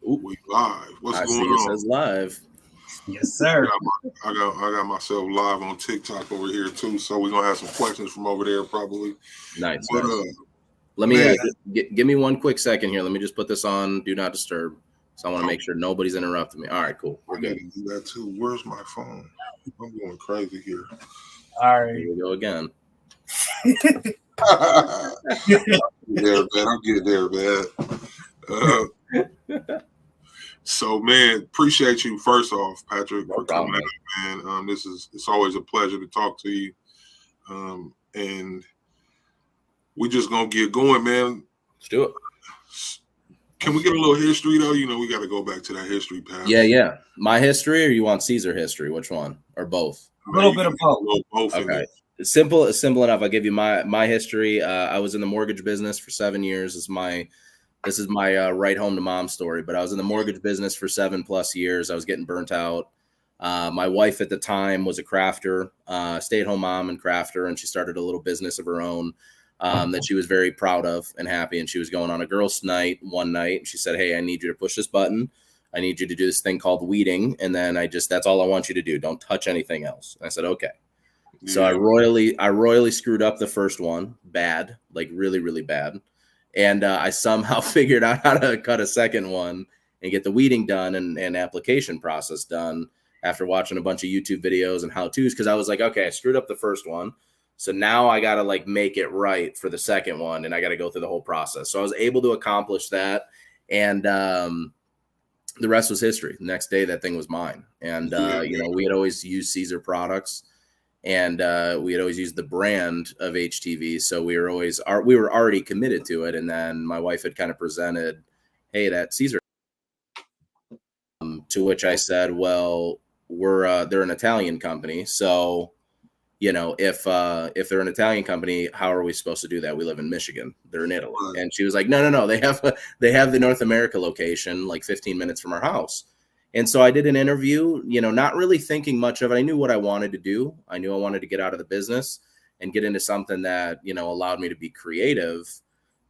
Ooh, We live. What's I going see it on? says live. Yes, sir. I got myself live on TikTok over here too, so we're gonna have some questions from over there probably. Nice, But nice. Let me man, give me one quick second here. Let me just put this on Do Not Disturb. So I want to make I, sure nobody's interrupting me. All right, cool. We're I good. need to do that too. Where's my phone? I'm going crazy here. All Here right. we go again. There, man. I'll get there, man. So, man, appreciate you first off, Patrick, No for coming problem, out, man. It's always a pleasure to talk to you. And we just gonna get going, man. Let's do it. Can we get a little history though? You know, we got to go back to that history path. Yeah. My history, or you want Caesar history? Which one? Or both? A little bit of both. Both in Okay. there. It's simple enough. I'll give you my history. I was in the mortgage business for 7 years. This is my right home to mom story. But I was in the mortgage business for 7+ years. I was getting burnt out. My wife at the time was a crafter, stay-at-home mom and crafter, and she started a little business of her own that she was very proud of and happy. And she was going on a girls' night one night. She said, "Hey, I need you to push this button. I need you to do this thing called weeding. And then that's all I want you to do. Don't touch anything else." And I said, "Okay." Yeah. So I royally screwed up the first one, bad, like really, really bad. And I somehow figured out how to cut a second one and get the weeding done and application process done after watching a bunch of YouTube videos and how-tos. Cause I was like, okay, I screwed up the first one. So now I got to like make it right for the second one. And I got to go through the whole process. So I was able to accomplish that. And the rest was history. The next day, that thing was mine. And, we had always used Caesar products. And we had always used the brand of HTV, so we were already committed to it. And then my wife had kind of presented, "Hey, that Caesar," to which I said, "Well, they're an Italian company, so if they're an Italian company, how are we supposed to do that? We live in Michigan. They're in Italy." Right. And she was like, "No, they have the North America location like 15 minutes from our house." And so I did an interview, not really thinking much of it. I knew what I wanted to do. I knew I wanted to get out of the business and get into something that, allowed me to be creative.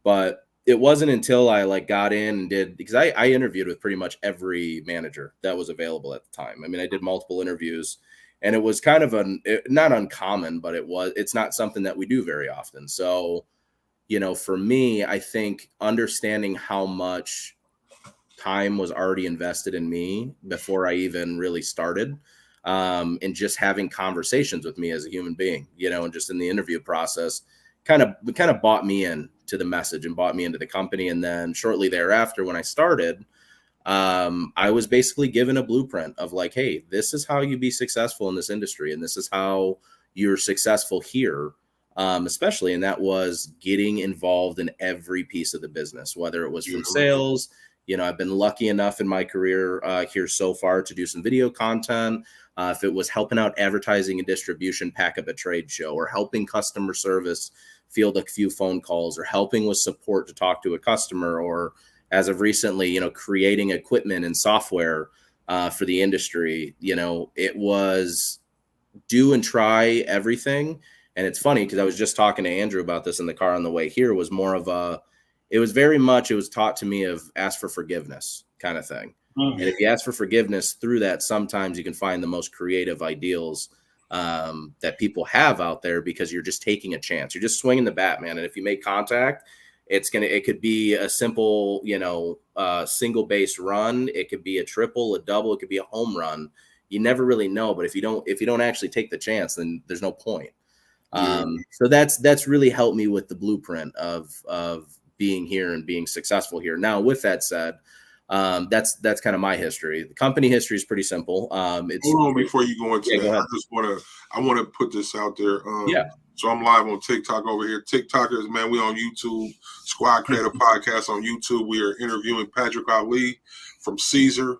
But it wasn't until I like got in and did, because I interviewed with pretty much every manager that was available at the time. I mean, I did multiple interviews, and it was kind of not uncommon, but it's not something that we do very often. So, for me, I think understanding how much time was already invested in me before I even really started, and just having conversations with me as a human being, and just in the interview process, kind of bought me in to the message and bought me into the company. And then shortly thereafter, when I started, I was basically given a blueprint of like, hey, this is how you be successful in this industry, and this is how you're successful here. Especially, and that was getting involved in every piece of the business, whether it was from sales. I've been lucky enough in my career here so far to do some video content. If it was helping out advertising and distribution, pack up a trade show, or helping customer service field a few phone calls, or helping with support to talk to a customer, or as of recently, creating equipment and software for the industry, it was do and try everything. And it's funny because I was just talking to Andrew about this in the car on the way here. It was taught to me of ask for forgiveness kind of thing. Mm-hmm. And if you ask for forgiveness through that, sometimes you can find the most creative ideals that people have out there, because you're just taking a chance. You're just swinging the bat, man. And if you make contact, it could be a simple, single base run. It could be a triple, a double. It could be a home run. You never really know. But if you don't actually take the chance, then there's no point. So that's really helped me with the blueprint of being here and being successful here. Now, with that said, that's kind of my history. The company history is pretty simple. Hold on before you go into that. Go I want to put this out there. So I'm live on TikTok over here. TikTokers, man, we on YouTube. Squad Creative Podcast on YouTube. We are interviewing Patrick Ali from Caesar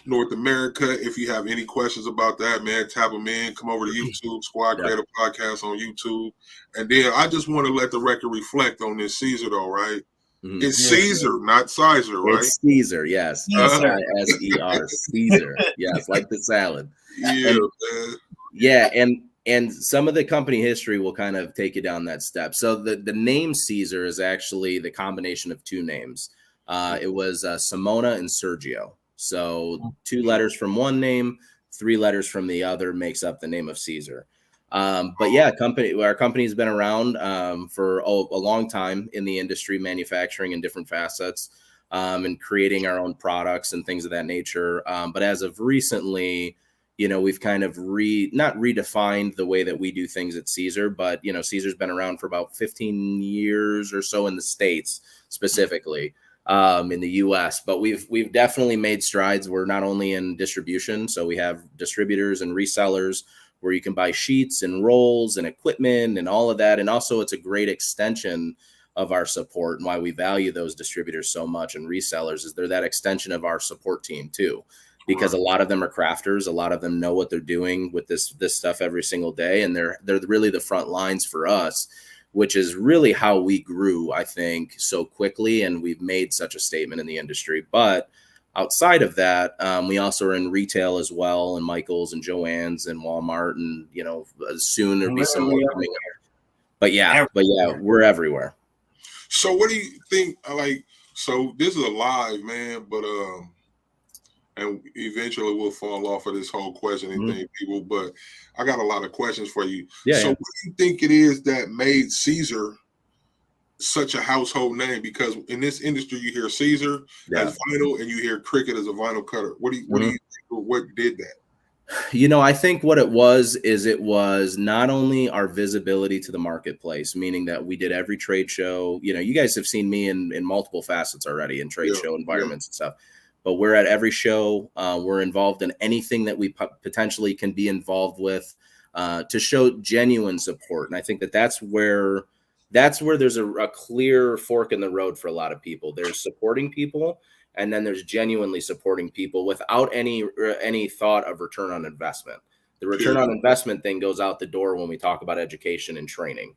North America. If you have any questions about that, man, tap them in. Come over to YouTube, Squad Creative Podcast on YouTube. And then I just want to let the record reflect on this Caesar, though, right? Mm-hmm. It's Caesar, not Caesar, right? It's Caesar, yes. Caesar, Caesar. Yes, like the salad. And some of the company history will kind of take you down that step. So the name Caesar is actually the combination of two names. It was Simona and Sergio. So 2 letters from one name, 3 letters from the other makes up the name of Caesar. But yeah, our company's been around for a long time in the industry, manufacturing in different facets, and creating our own products and things of that nature. But as of recently, we've kind of not redefined the way that we do things at Caesar, but Caesar's been around for about 15 years or so in the States specifically. In the US, but we've definitely made strides. We're not only in distribution, so we have distributors and resellers where you can buy sheets and rolls and equipment and all of that. And also it's a great extension of our support, and why we value those distributors so much and resellers is they're that extension of our support team too, because a lot of them are crafters. A lot of them know what they're doing with this stuff every single day. And they're really the front lines for us, which is really how we grew, I think, so quickly. And we've made such a statement in the industry. But outside of that, we also are in retail as well, and Michael's and Joann's and Walmart, and soon there'll be some more coming up. But yeah, we're everywhere. So what do you think? So this is a live, man, but and eventually we'll fall off of this whole questioning thing, people. But I got a lot of questions for you. What do you think it is that made Caesar such a household name? Because in this industry, you hear Caesar as vinyl, and you hear Cricket as a vinyl cutter. What do you think? What did that? I think what it was not only our visibility to the marketplace, meaning that we did every trade show. You guys have seen me in multiple facets already in trade show environments and stuff. But we're at every show. We're involved in anything that we potentially can be involved with to show genuine support. And I think that's where there's a clear fork in the road for a lot of people. There's supporting people, and then there's genuinely supporting people without any thought of return on investment. The return on investment thing goes out the door when we talk about education and training.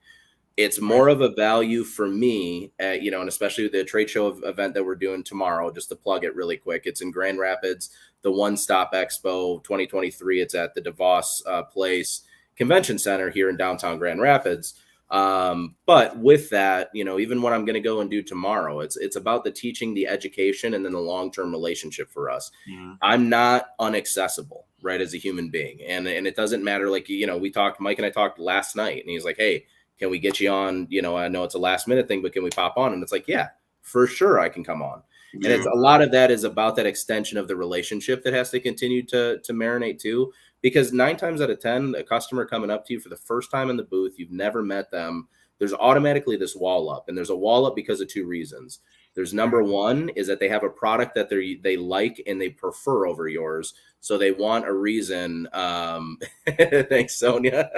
It's more of a value for me, and especially the trade show event that we're doing tomorrow, just to plug it really quick. It's in Grand Rapids, the One Stop Expo 2023. It's at the DeVos Place Convention Center here in downtown Grand Rapids. But with that, even what I'm going to go and do tomorrow, it's about the teaching, the education, and then the long-term relationship for us. I'm not unaccessible, right, as a human being. And it doesn't matter. Like, Mike and I talked last night, and he's like, hey, can we get you on? I know it's a last minute thing, but can we pop on? And it's like, yeah, for sure, I can come on. And it's a lot of that is about that extension of the relationship that has to continue to marinate too. Because 9 times out of 10, a customer coming up to you for the first time in the booth, you've never met them, there's automatically this wall up. And there's a wall up because of 2 reasons. There's number one is that they have a product that they like and they prefer over yours. So they want a reason. Thanks, Sonia.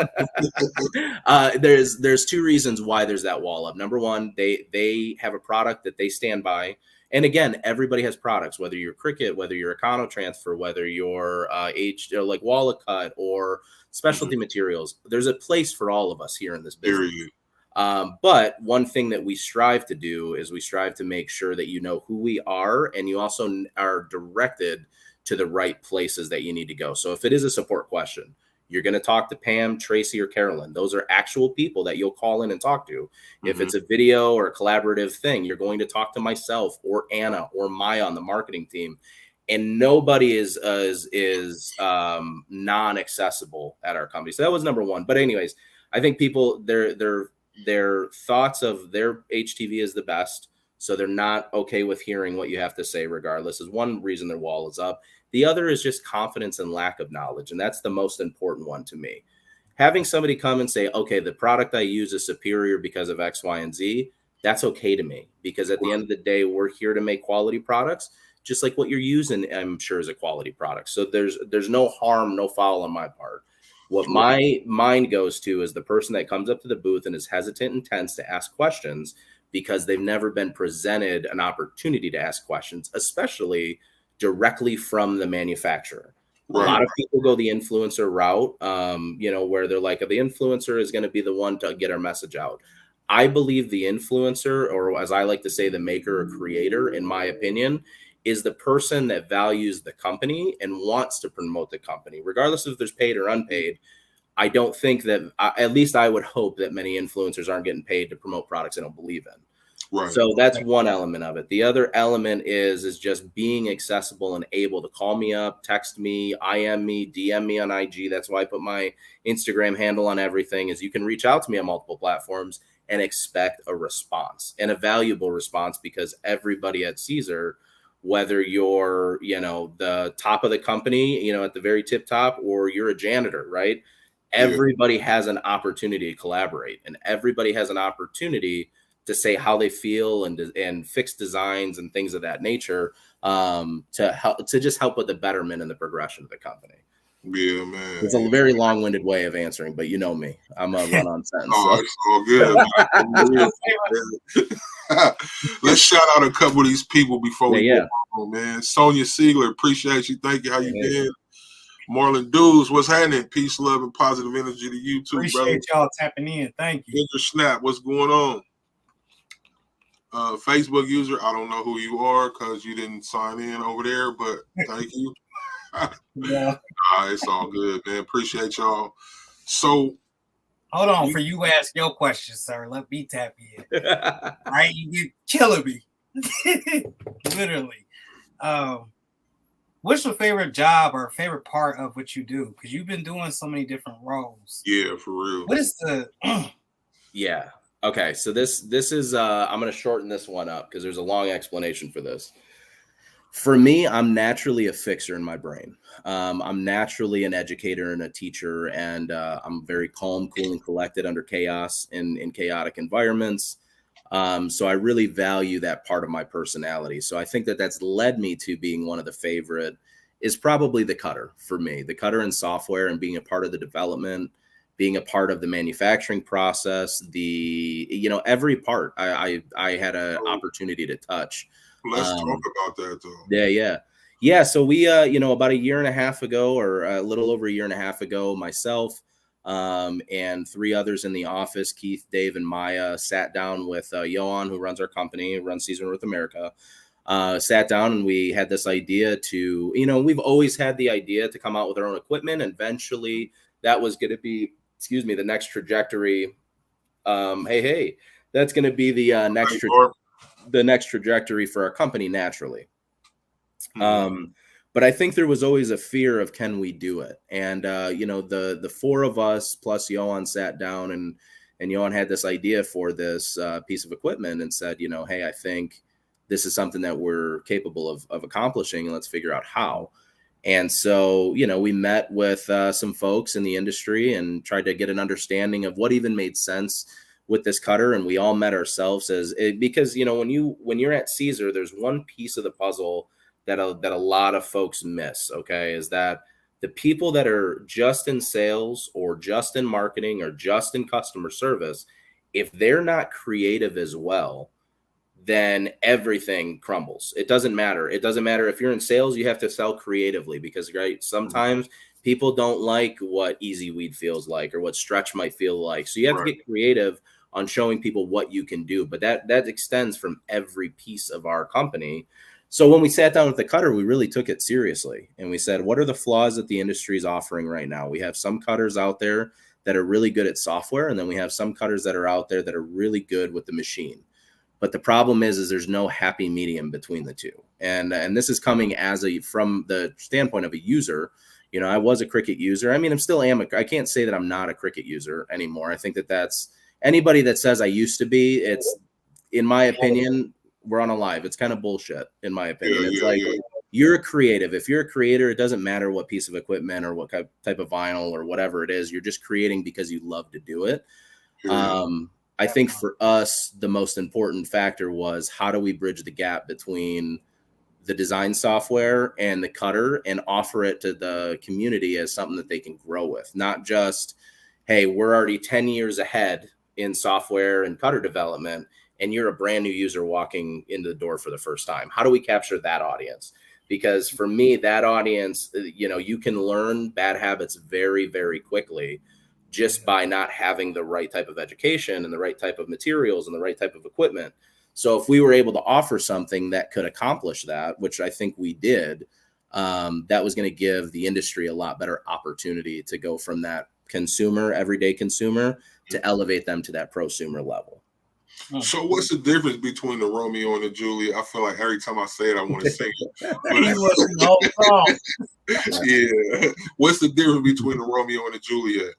There's 2 reasons why there's that wall up. Number one, they have a product that they stand by. And again, everybody has products, whether you're Cricut, whether you're Econo Transfer, whether you're like Wallet Cut or specialty materials. There's a place for all of us here in this business. But one thing that we strive to do is we strive to make sure that you know who we are, and you also are directed to the right places that you need to go. So if it is a support question, you're going to talk to Pam, Tracy, or Carolyn. Those are actual people that you'll call in and talk to. If it's a video or a collaborative thing, you're going to talk to myself or Anna or Maya on the marketing team. And nobody is non-accessible at our company. So that was number one. But anyways, I think people, their thoughts of their HTV is the best. So they're not okay with hearing what you have to say regardless, is one reason their wall is up. The other is just confidence and lack of knowledge. And that's the most important one to me. Having somebody come and say, okay, the product I use is superior because of X, Y, and Z. That's okay to me, because at the end of the day, we're here to make quality products, just like what you're using, I'm sure, is a quality product. So there's no harm, no foul on my part. What my mind goes to is the person that comes up to the booth and is hesitant and tense to ask questions because they've never been presented an opportunity to ask questions, especially directly from the manufacturer. A lot of people go the influencer route, where they're like, the influencer is going to be the one to get our message out. I believe the influencer, or as I like to say, the maker or creator, in my opinion, is the person that values the company and wants to promote the company, regardless if there's paid or unpaid. I don't think that, at least I would hope that many influencers aren't getting paid to promote products they don't believe in. Right. So that's one element of it. The other element is just being accessible and able to call me up, text me, IM me, DM me on IG. That's why I put my Instagram handle on everything, is you can reach out to me on multiple platforms and expect a response, and a valuable response, because everybody at Caesar, whether you're, the top of the company, at the very tip top, or you're a janitor, right? Everybody has an opportunity to collaborate, and everybody has an opportunity to say how they feel and fix designs and things of that nature, to just help with the betterment and the progression of the company. Yeah, man. It's a very long-winded way of answering, but you know me, I'm a run-on sentence. It's all good. Let's shout out a couple of these people before we go on, man. Sonia Siegler, appreciate you. Thank you. How you been? Marlon Dews, what's happening? Peace, love, and positive energy to you too, appreciate brother. Y'all tapping in. Thank you. Ginger Snap, what's going on? Facebook user, I don't know who you are because you didn't sign in over there, but thank you. Yeah. It's all good, man. Appreciate y'all. So, hold on, for you ask your question, sir. Let me tap in. Right, you killing me, literally. What's your favorite job or favorite part of what you do? Because you've been doing so many different roles. Yeah, for real. What is the? Yeah. Okay, so this is I'm going to shorten this one up because there's a long explanation for this. For me, I'm naturally a fixer in my brain. I'm naturally an educator and a teacher, and I'm very calm, cool, and collected under chaos in chaotic environments. So I really value that part of my personality. So I think that's led me to being one of the favorite is probably the cutter for me, the cutter in software, and being a part of the development, being a part of the manufacturing process, every part I had an opportunity to touch. Let's talk about that though. Yeah. So we, about a year and a half ago, or a little over a year and a half ago, myself and three others in the office, Keith, Dave, and Maya, sat down with Johan, who runs our company, runs Caesar North America. Sat down and we had this idea to, we've always had the idea to come out with our own equipment. Eventually, that was going to be, the next trajectory. That's going to be the next trajectory for our company naturally. But I think there was always a fear of, can we do it? And the four of us plus Johan sat down, and Johan had this idea for this piece of equipment and said, hey, I think this is something that we're capable of accomplishing, and let's figure out how. And so, we met with some folks in the industry and tried to get an understanding of what even made sense with this cutter. And we all met ourselves because, when you're at Caesar, there's one piece of the puzzle that a lot of folks miss. Okay. Is that the people that are just in sales or just in marketing or just in customer service, if they're not creative as well, then everything crumbles. It doesn't matter. It doesn't matter if you're in sales, you have to sell creatively, because sometimes people don't like what easy weed feels like or what stretch might feel like. So you have to get creative on showing people what you can do. But that extends from every piece of our company. So when we sat down with the cutter, we really took it seriously. And we said, what are the flaws that the industry is offering right now? We have some cutters out there that are really good at software. And then we have some cutters that are out there that are really good with the machine. But the problem is there's no happy medium between the two. And this is coming from the standpoint of a user. I was a Cricut user. I mean, I can't say that I'm not a Cricut user anymore. I think that's anybody that says I used to be, it's, in my opinion, we're on a live. It's kind of bullshit, in my opinion. You're a creative. If you're a creator, it doesn't matter what piece of equipment or what type of vinyl or whatever it is. You're just creating because you love to do it. I think for us, the most important factor was, how do we bridge the gap between the design software and the cutter and offer it to the community as something that they can grow with? Not just, hey, we're already 10 years ahead in software and cutter development, and you're a brand new user walking into the door for the first time. How do we capture that audience? Because for me, that audience, you can learn bad habits very, very quickly just by not having the right type of education and the right type of materials and the right type of equipment. So if we were able to offer something that could accomplish that, which I think we did, that was going to give the industry a lot better opportunity to go from that everyday consumer, to elevate them to that prosumer level. So what's the difference between the Romeo and the Juliet? I feel like every time I say it, I want to sing it. Yeah. What's the difference between the Romeo and the Juliet?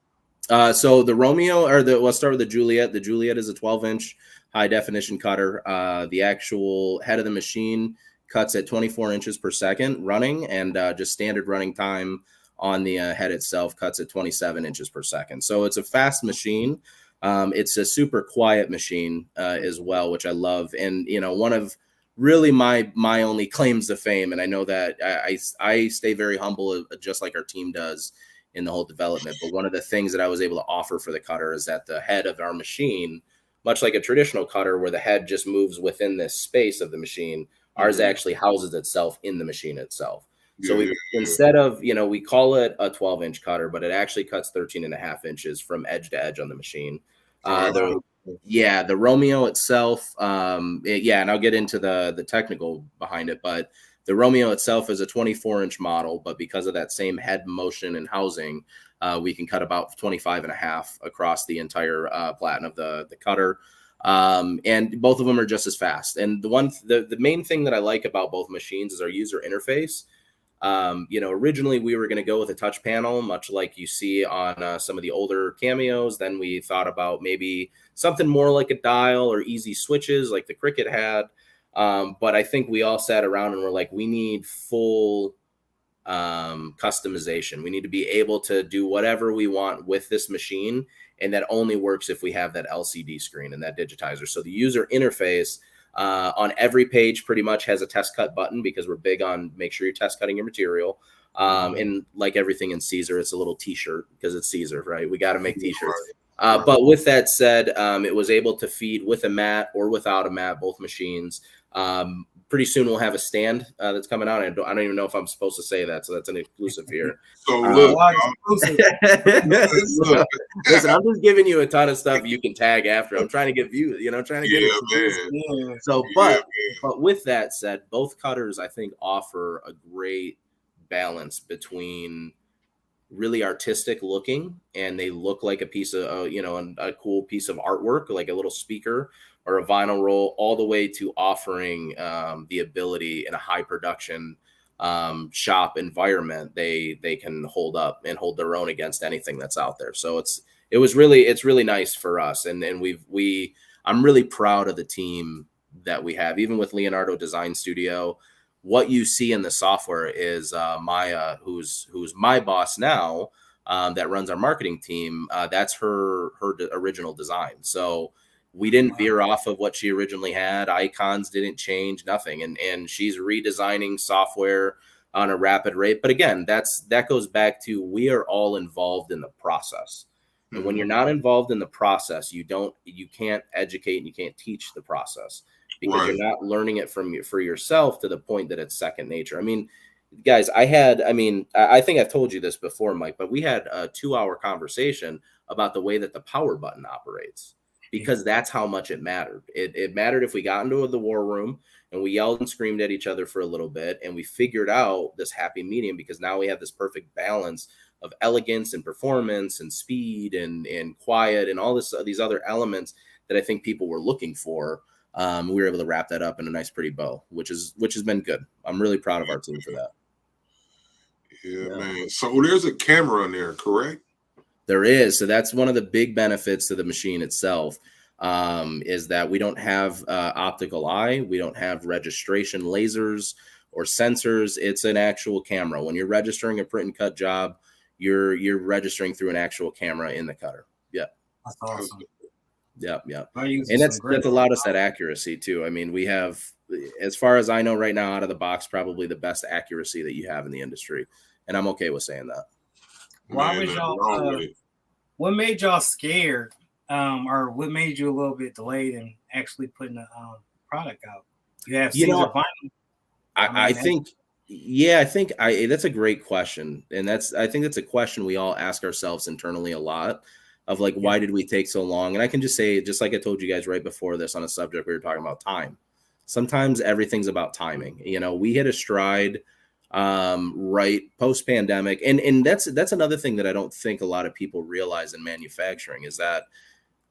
So the Romeo, let's start with the Juliet. The Juliet is a 12-inch high definition cutter. The actual head of the machine cuts at 24 inches per second running, and just standard running time on the head itself cuts at 27 inches per second. So it's a fast machine. It's a super quiet machine as well, which I love. And, one of really my only claims to fame, and I know that I stay very humble, just like our team does in the whole development. But one of the things that I was able to offer for the cutter is that the head of our machine, much like a traditional cutter where the head just moves within this space of the machine, ours actually houses itself in the machine itself. So instead of, we call it a 12-inch cutter, but it actually cuts 13.5 inches from edge to edge on the machine. The Romeo itself, and I'll get into the technical behind it, but the Romeo itself is a 24-inch model, but because of that same head motion and housing, we can cut about 25.5 across the entire platen of the cutter. And both of them are just as fast. And the main thing that I like about both machines is our user interface. Originally we were going to go with a touch panel, much like you see on some of the older Cameos. Then we thought about maybe something more like a dial or easy switches like the Cricket had. But I think we all sat around and were like, we need full customization. We need to be able to do whatever we want with this machine. And that only works if we have that LCD screen and that digitizer. So the user interface on every page pretty much has a test cut button, because we're big on make sure you're test cutting your material. And like everything in Caesar, it's a little t-shirt because it's Caesar, right? We got to make t-shirts. But with that said, it was able to feed with a mat or without a mat, both machines. Pretty soon we'll have a stand that's coming out. I don't even know if I'm supposed to say that, so that's an exclusive here. So look, listen, I'm just giving you a ton of stuff you can tag after. I'm trying to get views, trying to get man. So, but with that said, both cutters I think offer a great balance between really artistic looking, and they look like a piece of a cool piece of artwork, like a little speaker or a vinyl roll, all the way to offering the ability in a high production shop environment, they can hold up and hold their own against anything that's out there. So it's really nice for us, and I'm really proud of the team that we have. Even with Leonardo Design Studio, what you see in the software is Maya, who's my boss now, that runs our marketing team. That's her original design. So we didn't veer off of what she originally had. Icons didn't change, nothing. And she's redesigning software on a rapid rate. But again, that goes back to, we are all involved in the process. And when you're not involved in the process, you can't educate and you can't teach the process, because you're not learning it for yourself to the point that it's second nature. I mean, guys, I think I've told you this before, Mike, but we had a 2-hour conversation about the way that the power button operates, because that's how much it mattered. It mattered if we got into the war room and we yelled and screamed at each other for a little bit, and we figured out this happy medium, because now we have this perfect balance of elegance and performance and speed and quiet and all these other elements that I think people were looking for. We were able to wrap that up in a nice, pretty bow, which has been good. I'm really proud of our team for that. Yeah, man. So there's a camera in there, correct? There is. So that's one of the big benefits to the machine itself, is that we don't have optical eye. We don't have registration lasers or sensors. It's an actual camera. When you're registering a print and cut job, you're registering through an actual camera in the cutter. Yeah. That's awesome. Yeah. And that's allowed us that accuracy too. I mean, we have, as far as I know right now, out of the box, probably the best accuracy that you have in the industry. And I'm okay with saying that. Why was y'all, what made y'all scared, or what made you a little bit delayed in actually putting the product out? You have Caesar vinyl. I think that's a great question. And I think that's a question we all ask ourselves internally a lot, of like, why did we take so long? And I can just say, just like I told you guys right before this on a subject, we were talking about time. Sometimes everything's about timing. We hit a stride right post-pandemic. And that's another thing that I don't think a lot of people realize in manufacturing, is that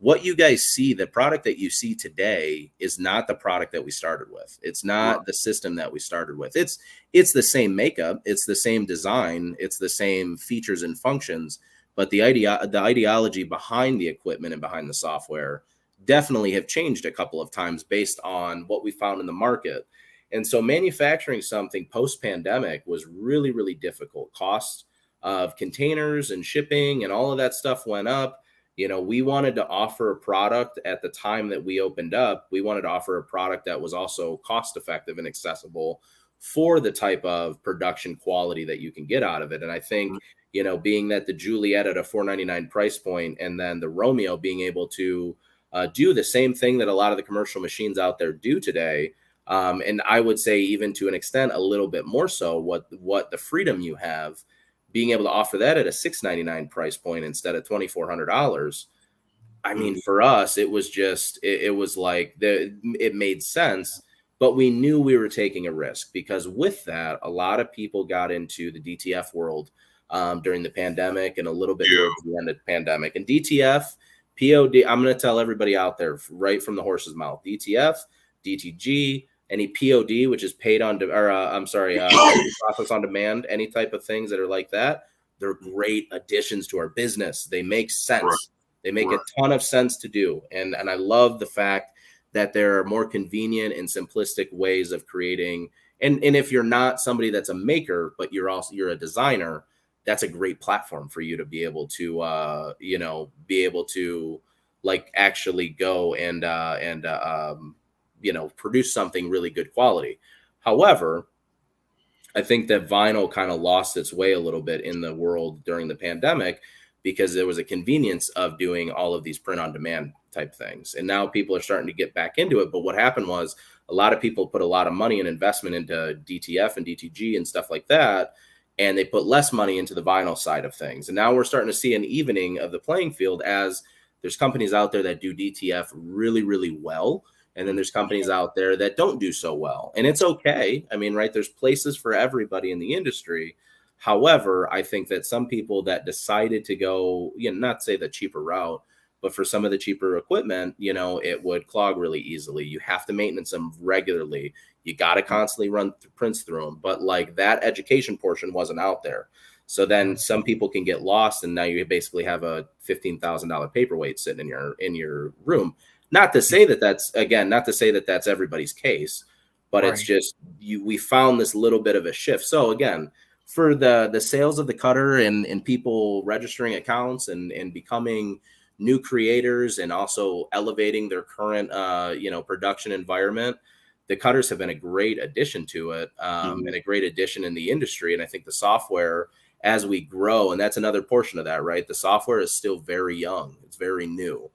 what you guys see, the product that you see today is not the product that we started with. It's not the system that we started with. It's the same makeup, it's the same design, it's the same features and functions, but the ideology behind the equipment and behind the software definitely have changed a couple of times based on what we found in the market. And so manufacturing something post-pandemic was really, really difficult. Cost of containers and shipping and all of that stuff went up. You know, we wanted to offer a product at the time that we opened up. We wanted to offer a product that was also cost effective and accessible for the type of production quality that you can get out of it. And I think, you know, being that the Juliet at a $499 price point and then the Romeo being able to do the same thing that a lot of the commercial machines out there do today. And I would say even to an extent, a little bit more so what the freedom you have, being able to offer that at a $699 price point instead of $2,400. I mean, for us, it was just, it was like, it made sense, but we knew we were taking a risk because with that, a lot of people got into the DTF world during the pandemic and a little bit towards the end of the pandemic. And DTF, POD, I'm going to tell everybody out there right from the horse's mouth, DTF, DTG, any POD, which is paid on, process on demand, any type of things that are like that, they're great additions to our business. They make sense. Right. They make a ton of sense to do. And I love the fact that there are more convenient and simplistic ways of creating. And if you're not somebody that's a maker, but you're a designer, that's a great platform for you to be able to, like actually go and produce something really good quality. However, I think that vinyl kind of lost its way a little bit in the world during the pandemic because there was a convenience of doing all of these print on demand type things. And now people are starting to get back into it. But what happened was a lot of people put a lot of money and investment into DTF and DTG and stuff like that. And they put less money into the vinyl side of things. And now we're starting to see an evening of the playing field as there's companies out there that do DTF really, really well. And then there's companies out there that don't do so well. And it's okay. I mean, right, there's places for everybody in the industry. However, I think that some people that decided to go, not say the cheaper route, but for some of the cheaper equipment, it would clog really easily. You have to maintenance them regularly. You got to constantly run prints through them. But like that education portion wasn't out there. So then some people can get lost. And now you basically have a $15,000 paperweight sitting in your room. Not to say that that's everybody's case, but It's just we found this little bit of a shift. So again, for the sales of the cutter and people registering accounts and becoming new creators and also elevating their current production environment, the cutters have been a great addition to it and a great addition in the industry. And I think the software, as we grow, and that's another portion of that, right? The software is still very young. It's very new.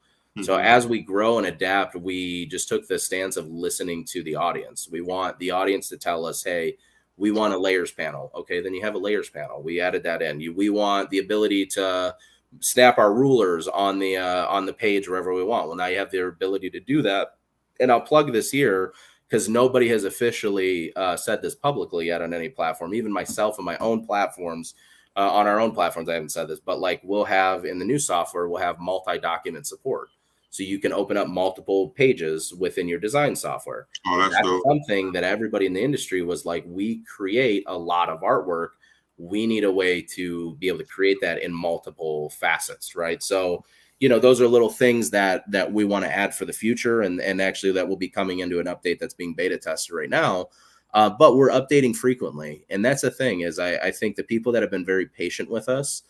So as we grow and adapt, we just took the stance of listening to the audience. We want the audience to tell us, hey, we want a layers panel. Okay, then you have a layers panel. We added that in. We want the ability to snap our rulers on the page wherever we want. Well, now you have the ability to do that. And I'll plug this here because nobody has officially said this publicly yet on any platform. Even myself and my own platforms, on our own platforms, I haven't said this, but like we'll have in the new software, we'll have multi-document support. So you can open up multiple pages within your design software. Oh, that's dope. Something that everybody in the industry was like, we create a lot of artwork. We need a way to be able to create that in multiple facets, right? So, those are little things that we want to add for the future. And actually that will be coming into an update that's being beta tested right now. But we're updating frequently. And that's the thing is I think the people that have been very patient with us,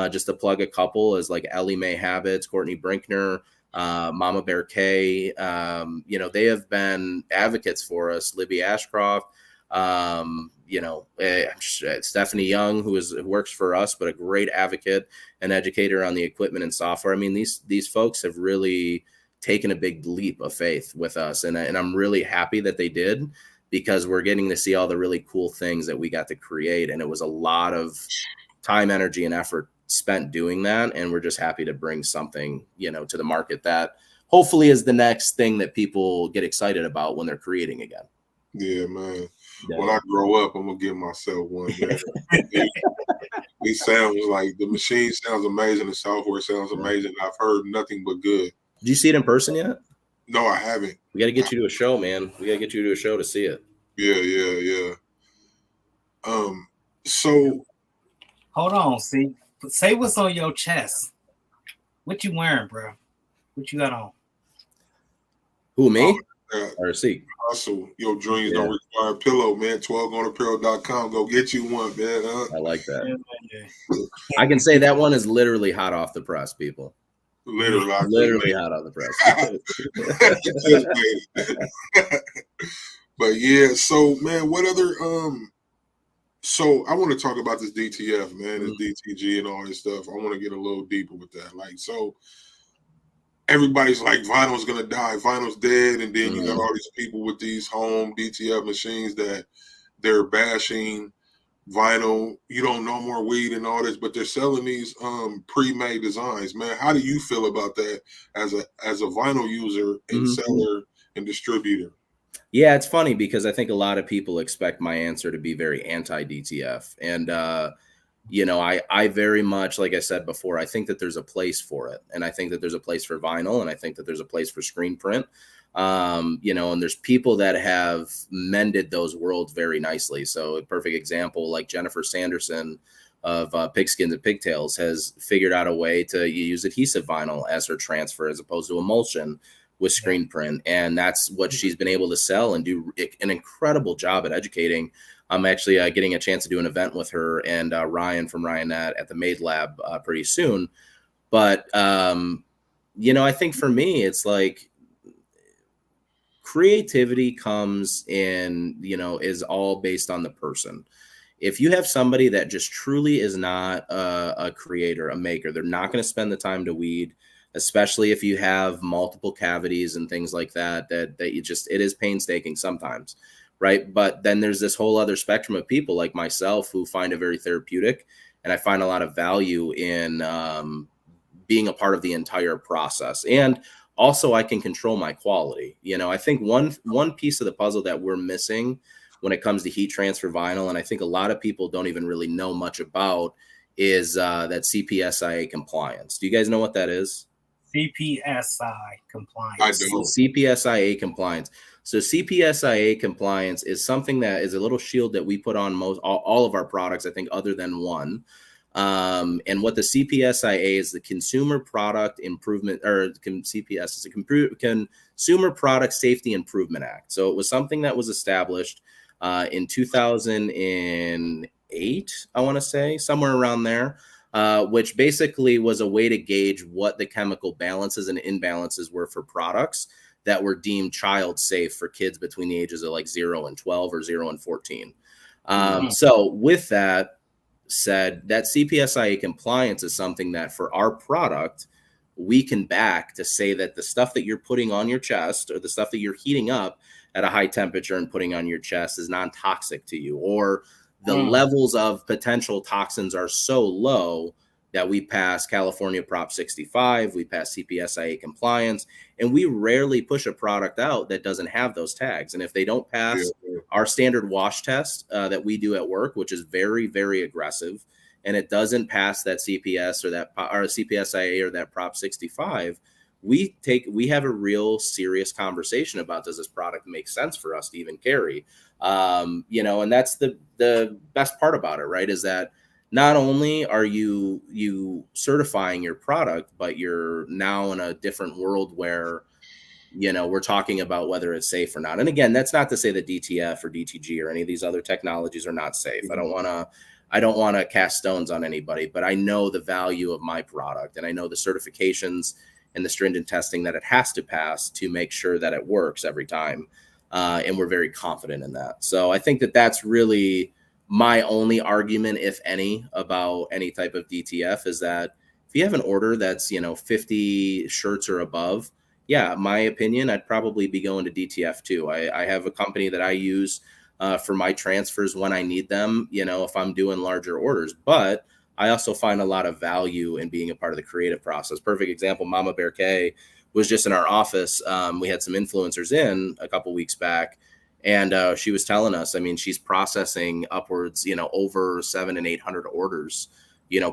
just to plug a couple is like Ellie Mae Habits, Courtney Brinkner, Mama Bear K, they have been advocates for us. Libby Ashcroft, Stephanie Young, who works for us, but a great advocate and educator on the equipment and software. I mean, these folks have really taken a big leap of faith with us. And I'm really happy that they did because we're getting to see all the really cool things that we got to create. And it was a lot of time, energy, and effort spent doing that. And we're just happy to bring something, to the market that hopefully is the next thing that people get excited about when they're creating again. Yeah, man. Yeah. When I grow up, I'm going to give myself one. These sounds like the machine sounds amazing. The software sounds amazing. I've heard nothing but good. Did you see it in person yet? No, I haven't. We got to get you to a show, man. We got to get you to a show to see it. Yeah. So hold on, see. Say what's on your chest. What you wearing, bro? What you got on? Who, me? Or Seak? Hustle. Your dreams don't require a pillow, man. 12goneapparel.com. Go get you one, man. I like that. I can say that one is literally hot off the press, people. Literally hot off the press. But yeah, so man, what other so I want to talk about this DTF, man, this DTG and all this stuff. I want to get a little deeper with that. Like, so everybody's like, vinyl's gonna die, vinyl's dead, and then you got all these people with these home DTF machines that they're bashing vinyl. You don't know more weed and all this, but they're selling these pre-made designs. Man, how do you feel about that as a vinyl user and seller and distributor? Yeah, it's funny because I think a lot of people expect my answer to be very anti-DTF. And, I very much, like I said before, I think that there's a place for it. And I think that there's a place for vinyl, and I think that there's a place for screen print. And there's people that have mended those worlds very nicely. So a perfect example, like Jennifer Sanderson of Pigskins and Pigtails has figured out a way to use adhesive vinyl as her transfer as opposed to emulsion with screen print. And that's what she's been able to sell and do an incredible job at educating. I'm actually getting a chance to do an event with her and Ryan from Ryanette at the Made Lab pretty soon. But, I think for me, it's like creativity comes in, is all based on the person. If you have somebody that just truly is not a creator, a maker, they're not going to spend the time to weed, especially if you have multiple cavities and things like that it is painstaking sometimes, right? But then there's this whole other spectrum of people like myself who find it very therapeutic, and I find a lot of value in being a part of the entire process. And also I can control my quality. I think one piece of the puzzle that we're missing when it comes to heat transfer vinyl, and I think a lot of people don't even really know much about, is that CPSIA compliance. Do you guys know what that is? CPSI compliance. I do. CPSIA compliance. So CPSIA compliance is something that is a little shield that we put on all of our products, I think, other than one. And what the CPSIA is, the Consumer Product Improvement, or CPS is a Consumer Product Safety Improvement Act. So it was something that was established in 2008, I want to say, somewhere around there. Which basically was a way to gauge what the chemical balances and imbalances were for products that were deemed child safe for kids between the ages of like 0 and 12 or 0 and 14. So with that said, that CPSIA compliance is something that for our product, we can back to say that the stuff that you're putting on your chest or the stuff that you're heating up at a high temperature and putting on your chest is non-toxic to you, or the levels of potential toxins are so low that we pass California Prop 65, we pass CPSIA compliance, and we rarely push a product out that doesn't have those tags. And if they don't pass our standard wash test that we do at work, which is very, very aggressive, and it doesn't pass that CPS or CPSIA or that Prop 65, we have a real serious conversation about, does this product make sense for us to even carry? And that's the best part about it, right? Is that not only are you certifying your product, but you're now in a different world where, we're talking about whether it's safe or not. And again, that's not to say that DTF or DTG or any of these other technologies are not safe. I don't want to cast stones on anybody, but I know the value of my product, and I know the certifications and the stringent testing that it has to pass to make sure that it works every time. And we're very confident in that. So I think that that's really my only argument, if any, about any type of DTF, is that if you have an order that's, 50 shirts or above, yeah, my opinion, I'd probably be going to DTF too. I have a company that I use for my transfers when I need them, if I'm doing larger orders. But I also find a lot of value in being a part of the creative process. Perfect example, Mama Bear K was just in our office. We had some influencers in a couple weeks back, and she was telling us, she's processing upwards, over 700 and 800 orders,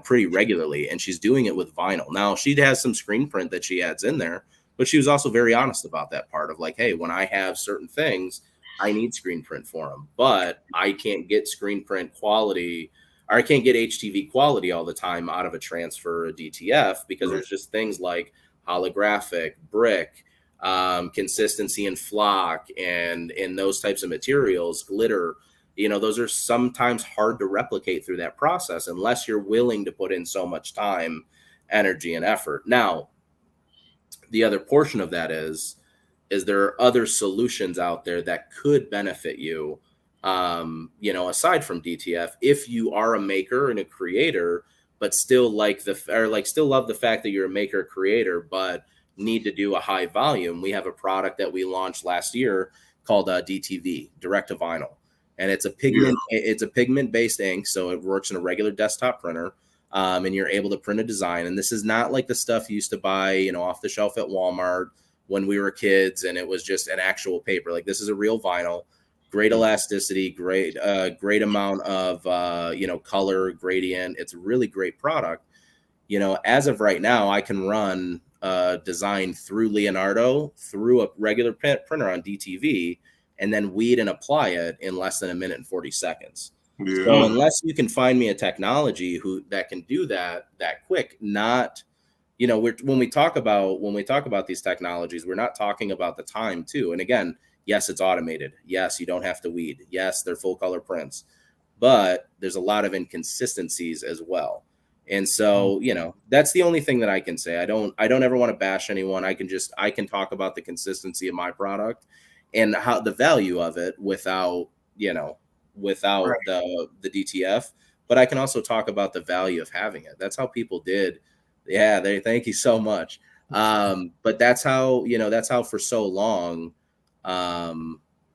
pretty regularly. And she's doing it with vinyl. Now she has some screen print that she adds in there, But she was also very honest about that part of like, hey, when I have certain things, I need screen print for them, but I can't get screen print quality, or I can't get HTV quality all the time out of a transfer or a DTF, because there's just things like holographic, brick, consistency in flock, and those types of materials, glitter. Those are sometimes hard to replicate through that process unless you're willing to put in so much time, energy, and effort. Now, the other portion of that is there are other solutions out there that could benefit you, aside from DTF, if you are a maker and a creator, but still still love the fact that you're a maker creator, but need to do a high volume. We have a product that we launched last year called DTV, direct to vinyl. And it's a pigment based ink. So it works in a regular desktop printer. And you're able to print a design. And this is not like the stuff you used to buy, off the shelf at Walmart when we were kids, and it was just an actual paper. Like, this is a real vinyl, great elasticity, great amount of, color gradient. It's a really great product. As of right now, I can run design through Leonardo, through a regular printer on DTV, and then weed and apply it in less than 1 minute and 40 seconds. Yeah. So unless you can find me a technology that can do that quick, not, when we talk about these technologies, we're not talking about the time too. And again, yes, it's automated. Yes, you don't have to weed. Yes, they're full color prints, but there's a lot of inconsistencies as well. And so, that's the only thing that I can say. I don't ever want to bash anyone. I can talk about the consistency of my product and how the value of it without right. the DTF, but I can also talk about the value of having it. That's how people did. Yeah. Thank you so much. But that's how for so long,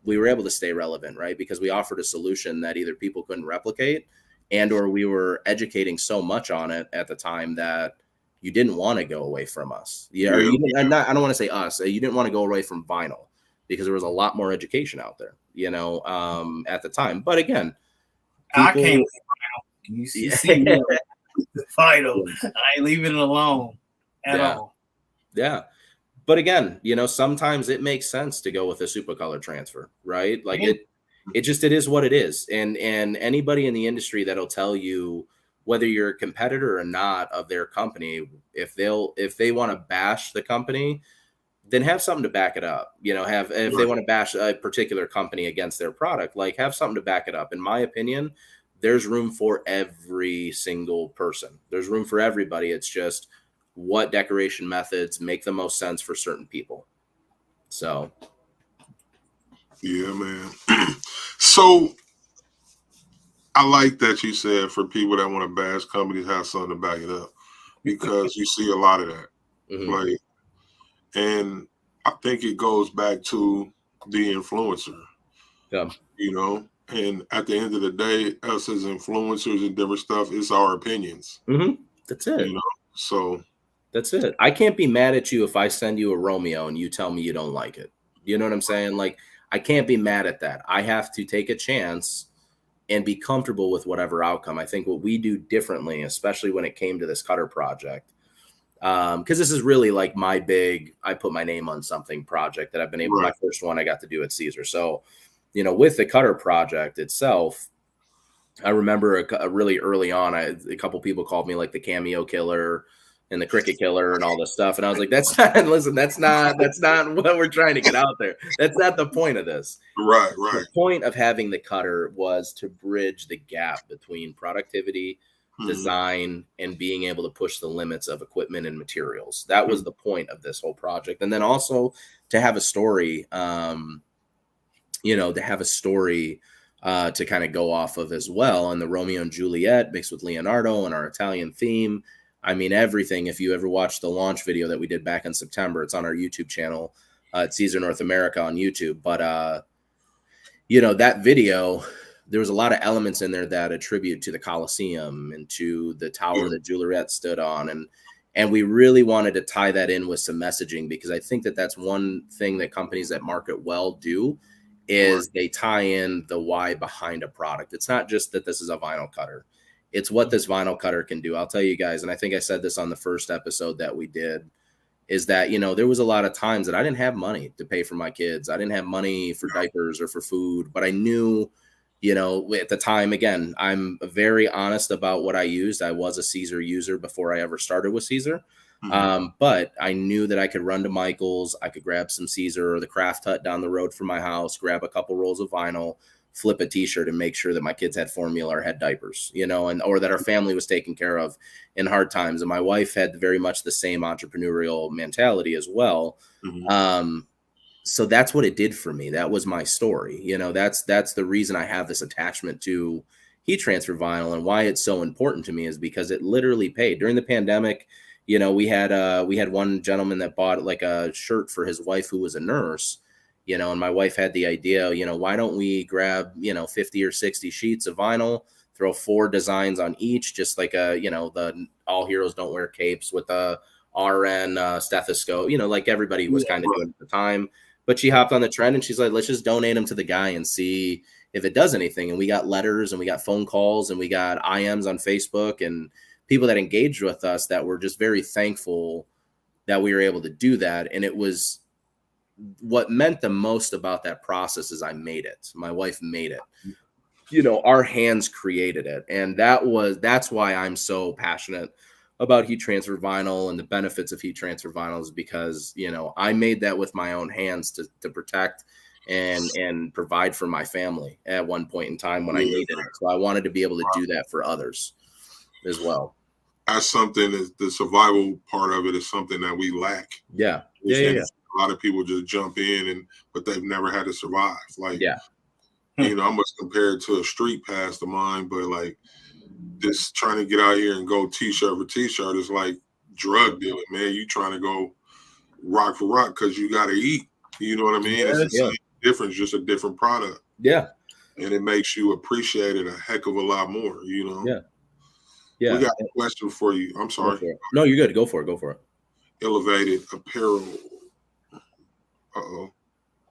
we were able to stay relevant, right? Because we offered a solution that either people couldn't replicate, and, or we were educating so much on it at the time that you didn't want to go away from us. Yeah. I don't want to say us. You didn't want to go away from vinyl, because there was a lot more education out there, at the time. But again, I came with vinyl. You see me vinyl. I ain't leaving it alone at all. Yeah. But again, sometimes it makes sense to go with a super color transfer, right? Like it is what it is. And anybody in the industry that'll tell you, whether you're a competitor or not of their company, if they want to bash the company, then have something to back it up. If they want to bash a particular company against their product, like, have something to back it up. In my opinion, there's room for every single person. There's room for everybody. It's just what decoration methods make the most sense for certain people. So. Yeah, man. So I like that you said for people that want to bash companies, have something to back it up, because you see a lot of that. Mm-hmm. Like, and I think it goes back to the influencer. Yeah. And at the end of the day, us as influencers and different stuff, it's our opinions. Mm-hmm. That's it. So that's it. I can't be mad at you if I send you a Romeo and you tell me you don't like it. You know what I'm saying? Like, I can't be mad at that. I have to take a chance and be comfortable with whatever outcome. I think what we do differently, especially when it came to this cutter project, because this is really like my big, I put my name on something project that I've been able, right. My first one I got to do at Caesar. So, with the cutter project itself, I remember a really early on, a couple people called me like the cameo killer and the cricket killer and all this stuff. And I was like, that's not what we're trying to get out there. That's not the point of this. Right. The point of having the cutter was to bridge the gap between productivity, design, and being able to push the limits of equipment and materials. That was the point of this whole project. And then also to have a story, to kind of go off of as well. And the Romeo and Juliet mixed with Leonardo and our Italian theme. I mean, everything. If you ever watched the launch video that we did back in September, it's on our YouTube channel. It's Caesar North America on YouTube. But, that video, there was a lot of elements in there that attribute to the Colosseum and to the tower that Juliet stood on. And we really wanted to tie that in with some messaging, because I think that that's one thing that companies that market well do, is they tie in the why behind a product. It's not just that this is a vinyl cutter. It's what this vinyl cutter can do. I'll tell you guys, and I think I said this on the first episode that we did, is that, you know, there was a lot of times that I didn't have money to pay for my kids. I didn't have money for diapers or for food, but I knew, you know, at the time, again, I'm very honest about what I used. I was a Caesar user before I ever started with Caesar. But I knew that I could run to Michael's, I could grab some Caesar or the Craft Hut down the road from my house, grab a couple rolls of vinyl, flip a t-shirt, and make sure that my kids had formula or had diapers, you know, and or that our family was taken care of in hard times. And my wife had very much the same entrepreneurial mentality as well. So that's what it did for me. That was my story. You know, that's the reason I have this attachment to heat transfer vinyl, and why it's so important to me is because it literally paid during the pandemic. You know, we had one gentleman that bought like a shirt for his wife who was a nurse, you know, and my wife had the idea, you know, why don't we grab, you know, 50 or 60 sheets of vinyl, throw 4 designs on each, just like you know, the All Heroes Don't Wear Capes with a RN stethoscope, you know, like everybody was kind of doing at the time. But she hopped on the trend and she's like, let's just donate them to the guy and see if it does anything. And we got letters and we got phone calls and we got IMs on Facebook and people that engaged with us that were just very thankful that we were able to do that. And it was what meant the most about that process is I made it. My wife made it. You know, our hands created it. And that's why I'm so passionate about heat transfer vinyl and the benefits of heat transfer vinyl, is because, you know, I made that with my own hands to protect and provide for my family at one point in time when I needed it. So I wanted to be able to do that for others as well. That's something that the survival part of it is something that we lack. Yeah. A lot of people just jump in but they've never had to survive. Like, you know, I must compare it to a street pass of mine, but like this trying to get out here and go t-shirt for t-shirt is like drug dealing, man. You trying to go rock for rock because you got to eat. You know what I mean? It's the same difference, just a different product. Yeah. And it makes you appreciate it a heck of a lot more, you know? Yeah. We got a question for you. I'm sorry. No, you're good. Go for it. Elevated Apparel. Uh-oh.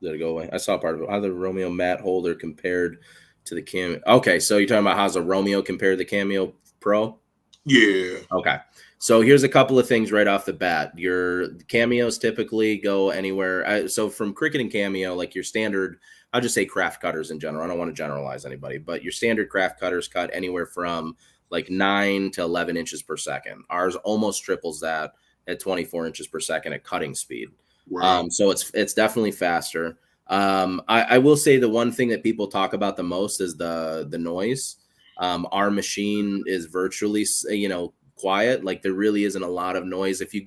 Let it go away. I saw part of it. How the Romeo matte holder compared to the Cameo. Okay, so you're talking about how's the Romeo compared to the Cameo Pro? Yeah. Okay. So here's a couple of things right off the bat. Your Cameos typically go anywhere. So from Cricut and Cameo, like your standard, I'll just say craft cutters in general. I don't want to generalize anybody, but your standard craft cutters cut anywhere from like 9 to 11 inches per second. Ours almost triples that at 24 inches per second at cutting speed. Wow. So it's definitely faster. I will say the one thing that people talk about the most is the noise. Our machine is virtually, you know, quiet. Like there really isn't a lot of noise. If you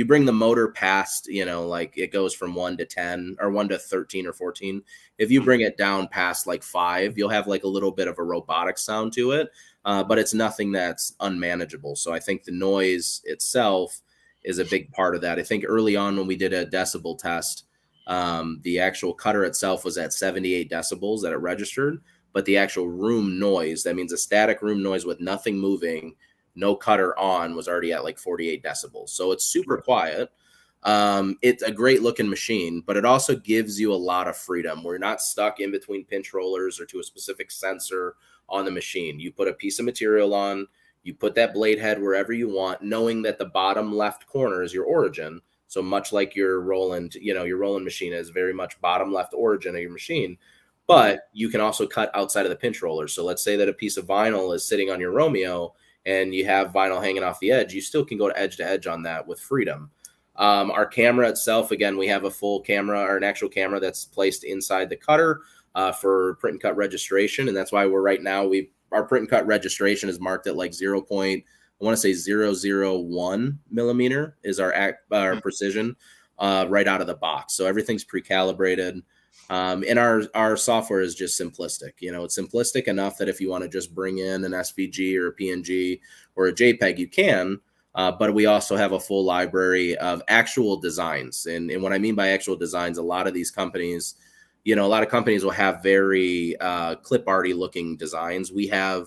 bring the motor past, you know, like it goes from 1 to 10 or 1 to 13 or 14. If you bring it down past like 5, you'll have like a little bit of a robotic sound to it. But it's nothing that's unmanageable. So I think the noise itself is a big part of that. I think early on when we did a decibel test, the actual cutter itself was at 78 decibels that it registered, but the actual room noise, that means a static room noise with nothing moving, no cutter on, was already at like 48 decibels. So it's super quiet. It's a great looking machine, but it also gives you a lot of freedom. We're not stuck in between pinch rollers or to a specific sensor on the machine. You put a piece of material on, you put that blade head wherever you want, knowing that the bottom left corner is your origin. So much like your Roland, you know, your Roland machine is very much bottom left origin of your machine, but you can also cut outside of the pinch roller. So let's say that a piece of vinyl is sitting on your Romeo and you have vinyl hanging off the edge. You still can go to edge on that with freedom. Our camera itself, again, we have a full camera or an actual camera that's placed inside the cutter for print and cut registration. And that's why we're right now, our print and cut registration is marked at like 0.001 millimeter is our precision right out of the box. So everything's pre-calibrated. And our software is just simplistic. You know, it's simplistic enough that if you want to just bring in an SVG or a PNG or a JPEG, you can. But we also have a full library of actual designs. And what I mean by actual designs, a lot of these companies, you know, a lot of companies will have very clip arty looking designs. We have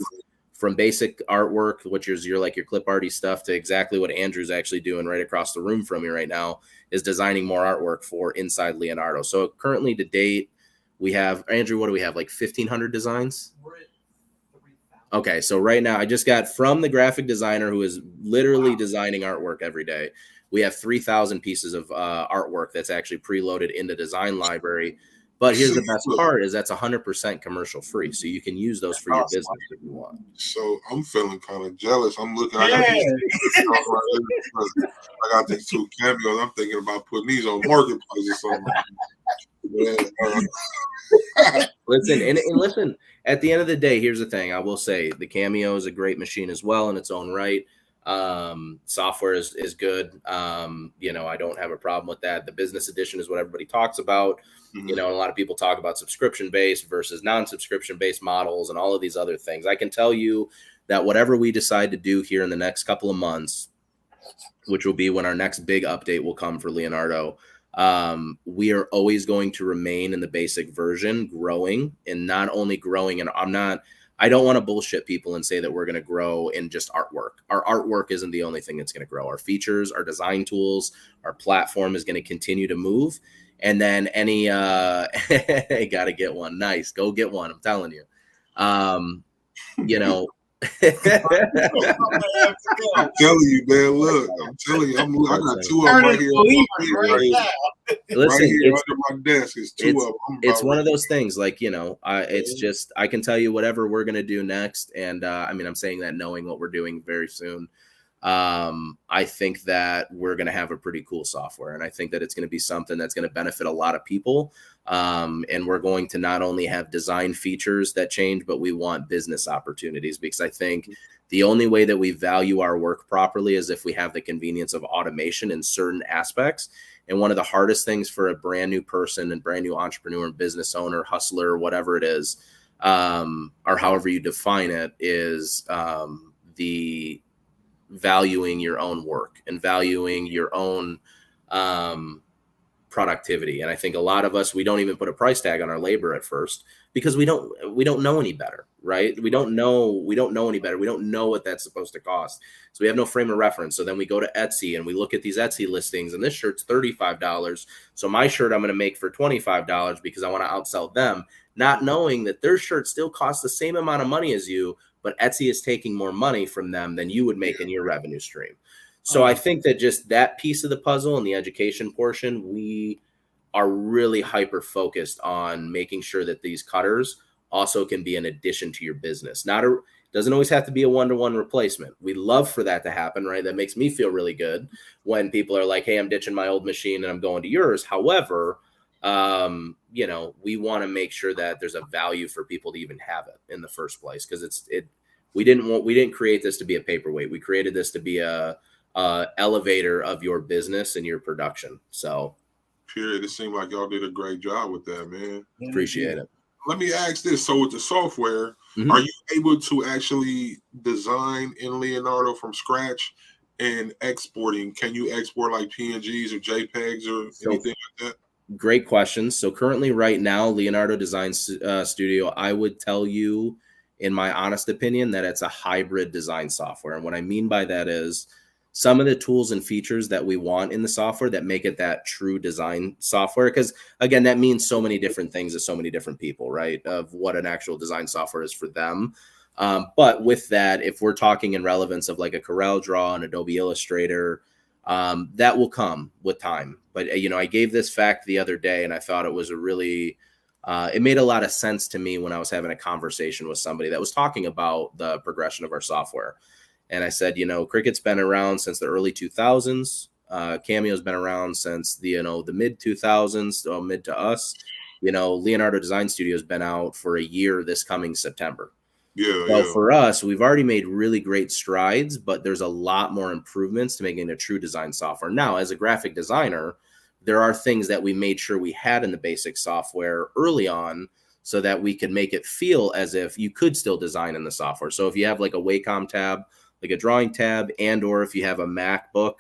from basic artwork, which is your clip arty stuff, to exactly what Andrew's actually doing right across the room from me right now, is designing more artwork for Inside Leonardo. So currently to date, we have, Andrew, what do we have? Like 1,500 designs? We're at 3,000. Okay, so right now I just got from the graphic designer who is literally designing artwork every day. We have 3,000 pieces of artwork that's actually preloaded in the design library. But here's the best part is that's 100% commercial free. So you can use those for your business if you want. So I'm feeling kind of jealous. I'm looking, I got these 2 cameos. I'm thinking about putting these on Marketplace or something. Listen, and listen, at the end of the day, here's the thing. I will say the Cameo is a great machine as well in its own right. Software is good. I don't have a problem with that. The business edition is what everybody talks about. Mm-hmm. And a lot of people talk about subscription-based versus non-subscription-based models and all of these other things. I can tell you that whatever we decide to do here in the next couple of months, which will be when our next big update will come for Leonardo, we are always going to remain in the basic version, growing, and not only growing. And I don't want to bullshit people and say that we're going to grow in just artwork. Our artwork isn't the only thing that's going to grow. Our features, our design tools, our platform is going to continue to move. And then I got to get one. Nice. Go get one. I'm telling you. I'm telling you, man. Look, I'm telling you, I got 2 of them right here. Listen, right here under my desk is 2 of them. It's one of those things, it's just, I can tell you whatever we're going to do next. And I'm saying that knowing what we're doing very soon. I think that we're going to have a pretty cool software, and I think that it's going to be something that's going to benefit a lot of people. And we're going to not only have design features that change, but we want business opportunities, because I think the only way that we value our work properly is if we have the convenience of automation in certain aspects. And one of the hardest things for a brand new person and brand new entrepreneur and business owner, hustler, whatever it is, or however you define it, is the valuing your own work and valuing your own productivity. And I think a lot of us, we don't even put a price tag on our labor at first because we don't know any better, right? We don't know any better. We don't know what that's supposed to cost. So we have no frame of reference. So then we go to Etsy and we look at these Etsy listings, and this shirt's $35. So my shirt I'm going to make for $25 because I want to outsell them, not knowing that their shirt still costs the same amount of money as you, but Etsy is taking more money from them than you would make in your revenue stream. So I think that just that piece of the puzzle and the education portion, we are really hyper focused on making sure that these cutters also can be an addition to your business. Doesn't always have to be a one-to-one replacement. We love for that to happen, right? That makes me feel really good when people are like, hey, I'm ditching my old machine and I'm going to yours. However, we want to make sure that there's a value for people to even have it in the first place, because we didn't create this to be a paperweight. We created this to be a elevator of your business and your production. So, period. It seemed like y'all did a great job with that, man. Appreciate it. Let me ask this: so with the software, are you able to actually design in Leonardo from scratch and exporting? Can you export like PNGs or JPEGs or anything like that? Great question. So currently, right now, Leonardo Design Studio, I would tell you, in my honest opinion, that it's a hybrid design software. And what I mean by that is some of the tools and features that we want in the software that make it that true design software. Because again, that means so many different things to so many different people, right? Of what an actual design software is for them. But with that, if we're talking in relevance of like a Corel Draw and Adobe Illustrator, that will come with time. But, I gave this fact the other day and I thought it was a really, it made a lot of sense to me when I was having a conversation with somebody that was talking about the progression of our software. And I said, Cricut's been around since the early 2000s. Cameo's been around since the mid 2000s, so mid to us. Leonardo Design Studio has been out for a year this coming September. So for us, we've already made really great strides, but there's a lot more improvements to making a true design software. Now, as a graphic designer, there are things that we made sure we had in the basic software early on so that we could make it feel as if you could still design in the software. So if you have like a Wacom tab, like a drawing tab, and or if you have a MacBook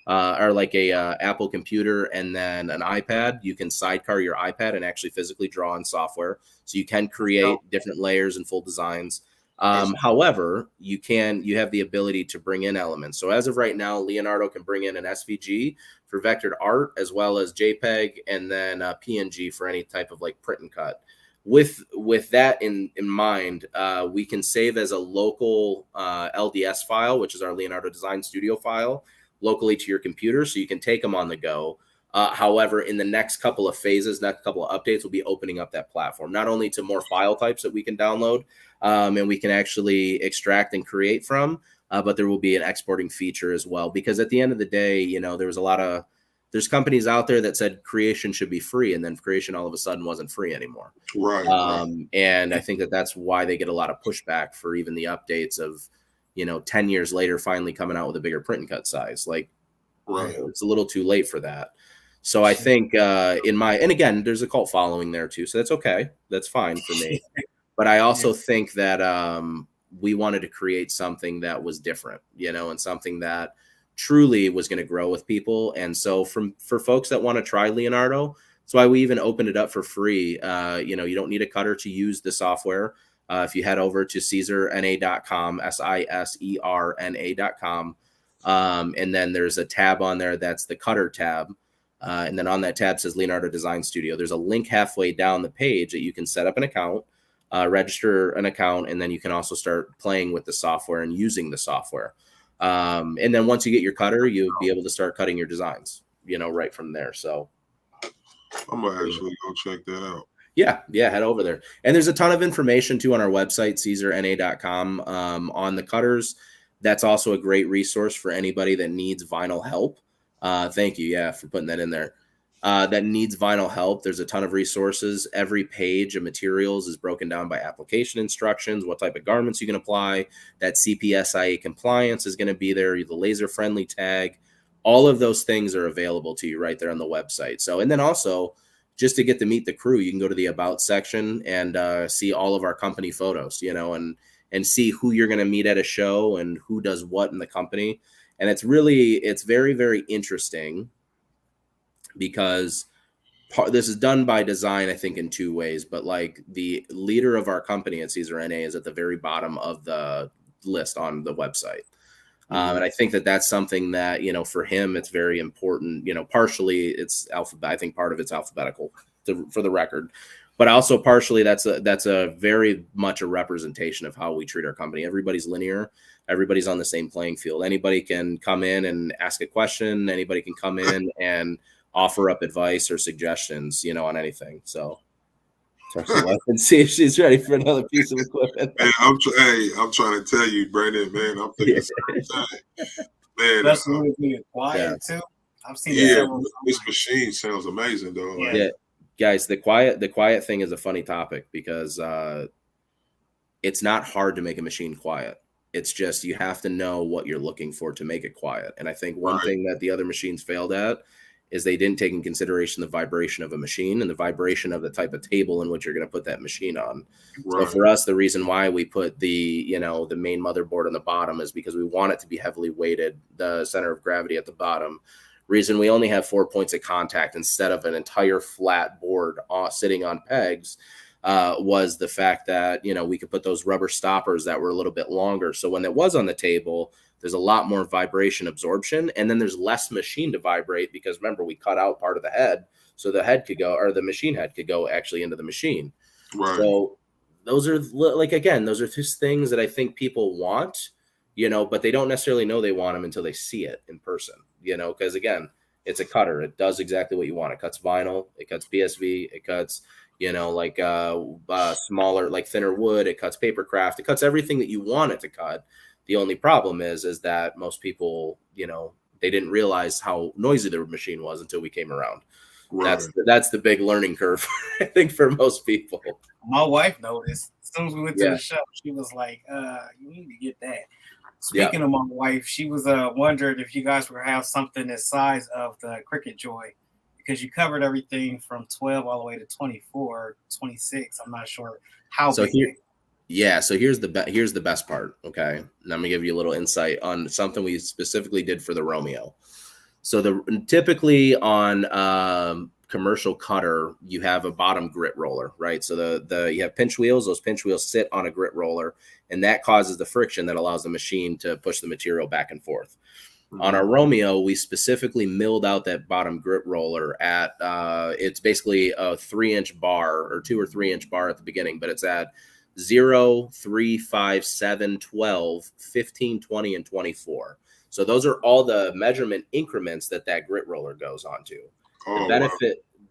or like a Apple computer and then an iPad, you can sidecar your iPad and actually physically draw in software. So you can create different layers and full designs. However, you have the ability to bring in elements. So as of right now, Leonardo can bring in an SVG for vectored art, as well as JPEG, and then a PNG for any type of like print and cut. With that in mind, we can save as a local LDS file, which is our Leonardo Design Studio file. locally to your computer, so you can take them on the go. However, in the next couple of phases, next couple of updates, we'll be opening up that platform, not only to more file types that we can download and we can actually extract and create from, but there will be an exporting feature as well. Because at the end of the day, you know, there's companies out there that said creation should be free, and then creation all of a sudden wasn't free anymore. Right. And I think that's why they get a lot of pushback for even the updates of, you know, 10 years later, finally coming out with a bigger print and cut size. Like, it's a little too late for that. So I think and again, there's a cult following there too. So that's okay. That's fine for me. But I also think that we wanted to create something that was different, you know, and something that truly was going to grow with people. And so for folks that want to try Leonardo, that's why we even opened it up for free. You know, you don't need a cutter to use the software. If you head over to caesarna.com, SISERNA.com, and then there's a tab on there that's the cutter tab. And then on that tab says Leonardo Design Studio. There's a link halfway down the page that you can set up an account, register an account, and then you can also start playing with the software and using the software. And then once you get your cutter, you'll be able to start cutting your designs, you know, right from there. So I'm gonna actually go check that out. Yeah, head over there. And there's a ton of information too on our website, caesarna.com, on the cutters. That's also a great resource for anybody that needs vinyl help. Thank you, for putting that in there. That needs vinyl help. There's a ton of resources. Every page of materials is broken down by application instructions, what type of garments you can apply. That CPSIA compliance is going to be there, the laser-friendly tag. All of those things are available to you right there on the website. So, and then also, just to get to meet the crew, you can go to the About section and see all of our company photos, you know, and see who you're going to meet at a show and who does what in the company. And it's very, very interesting because this is done by design, I think, in two ways. But like the leader of our company at Caesar NA is at the very bottom of the list on the website. And I think that that's something that, you know, for him, it's very important. You know, partially it's alphabet. I think part of it's alphabetical for the record, but also partially that's a very much a representation of how we treat our company. Everybody's linear. Everybody's on the same playing field. Anybody can come in and ask a question. Anybody can come in and offer up advice or suggestions, you know, on anything. So let's see if she's ready for another piece of equipment. Hey, I'm trying to tell you, Brandon, man, I'm thinking man, especially with being quiet too. I've seen this machine sounds amazing, though. Yeah, guys, the quiet thing is a funny topic because it's not hard to make a machine quiet. It's just you have to know what you're looking for to make it quiet. And I think one thing that the other machines failed at is they didn't take in consideration the vibration of a machine and the vibration of the type of table in which you're going to put that machine on. So for us, the reason why we put the main motherboard on the bottom is because we want it to be heavily weighted, the center of gravity at the bottom. Reason we only have 4 points of contact instead of an entire flat board sitting on pegs was the fact that, you know, we could put those rubber stoppers that were a little bit longer. So when it was on the table, there's a lot more vibration absorption, and then there's less machine to vibrate because remember, we cut out part of the head so the head could go, or the machine head could go actually into the machine. Right. So those are those are just things that I think people want, you know, but they don't necessarily know they want them until they see it in person, you know, because again, it's a cutter. It does exactly what you want. It cuts vinyl, it cuts PSV, it cuts, you know, like smaller, like thinner wood, it cuts paper craft, it cuts everything that you want it to cut. The only problem is that most people, you know, they didn't realize how noisy the machine was until we came around. Right. That's the big learning curve, I think, for most people. My wife noticed as soon as we went to the show. She was like, "You need to get that." Speaking of my wife, she was wondering if you guys would have something the size of the Cricket Joy because you covered everything from 12 all the way to 24, 26. I'm not sure how big. So here's the best part. Okay, and I'm gonna give you a little insight on something we specifically did for the Romeo. So typically on commercial cutter, you have a bottom grit roller, right? So you have pinch wheels. Those pinch wheels sit on a grit roller, and that causes the friction that allows the machine to push the material back and forth. Mm-hmm. On our Romeo, we specifically milled out that bottom grit roller at it's basically a 3-inch bar or 2 or 3 inch bar at the beginning, but it's at 0, 3, 5, 7, 12, 15, 20, and 24. So those are all the measurement increments that grit roller goes onto.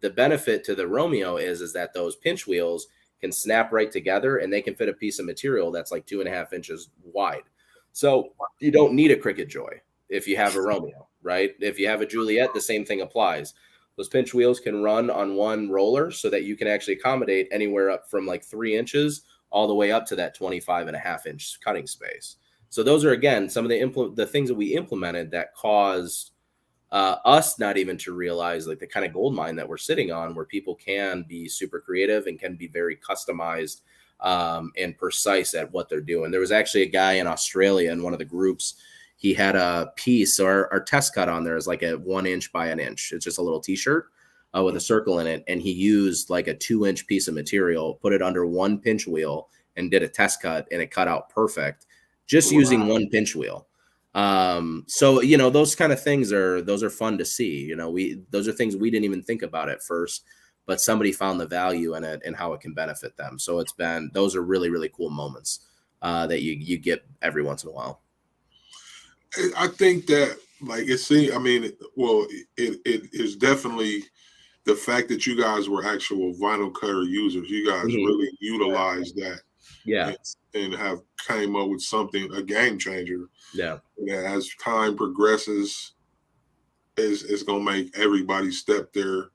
The benefit to the Romeo is that those pinch wheels can snap right together, and they can fit a piece of material that's like 2.5 inches wide. So you don't need a Cricket Joy if you have a Romeo, right? If you have a Juliet, the same thing applies. Those pinch wheels can run on one roller so that you can actually accommodate anywhere up from like 3 inches all the way up to that 25.5 inch cutting space. So those are, again, some of the things that we implemented that caused us not even to realize like the kind of gold mine that we're sitting on, where people can be super creative and can be very customized and precise at what they're doing. There was actually a guy in Australia in one of the groups. He had a piece, so our test cut on there is like a 1 inch by an inch. It's just a little t-shirt with a circle in it. And he used like a 2-inch piece of material, put it under one pinch wheel and did a test cut, and it cut out perfect just using one pinch wheel. So, you know, those kind of things those are fun to see. You know, those are things we didn't even think about at first, but somebody found the value in it and how it can benefit them. So those are really, really cool moments that you get every once in a while. I think that, like, it is definitely the fact that you guys were actual vinyl cutter users. You guys really utilized that, and have came up with something, a game changer. Yeah. As time progresses, it's gonna make everybody step their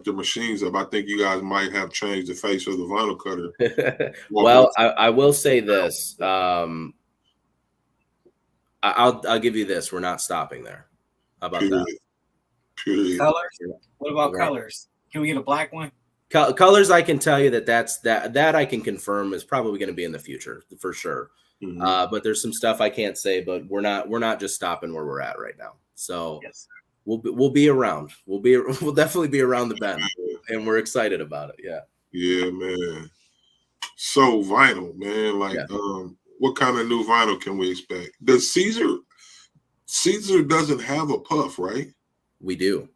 machines up. I think you guys might have changed the face of the vinyl cutter. Well, I will say this. I'll give you this. We're not stopping there. How about that? Colors? What about colors? Can we get a black one? Colors, I can tell you that I can confirm is probably going to be in the future for sure. But there's some stuff I can't say, but we're not just stopping where we're at right now. So we'll be around. We'll definitely be around the bend, and we're excited about it. Yeah. Yeah, man. So vinyl, man. Like, what kind of new vinyl can we expect? Does Caesar doesn't have a puff, right? We do.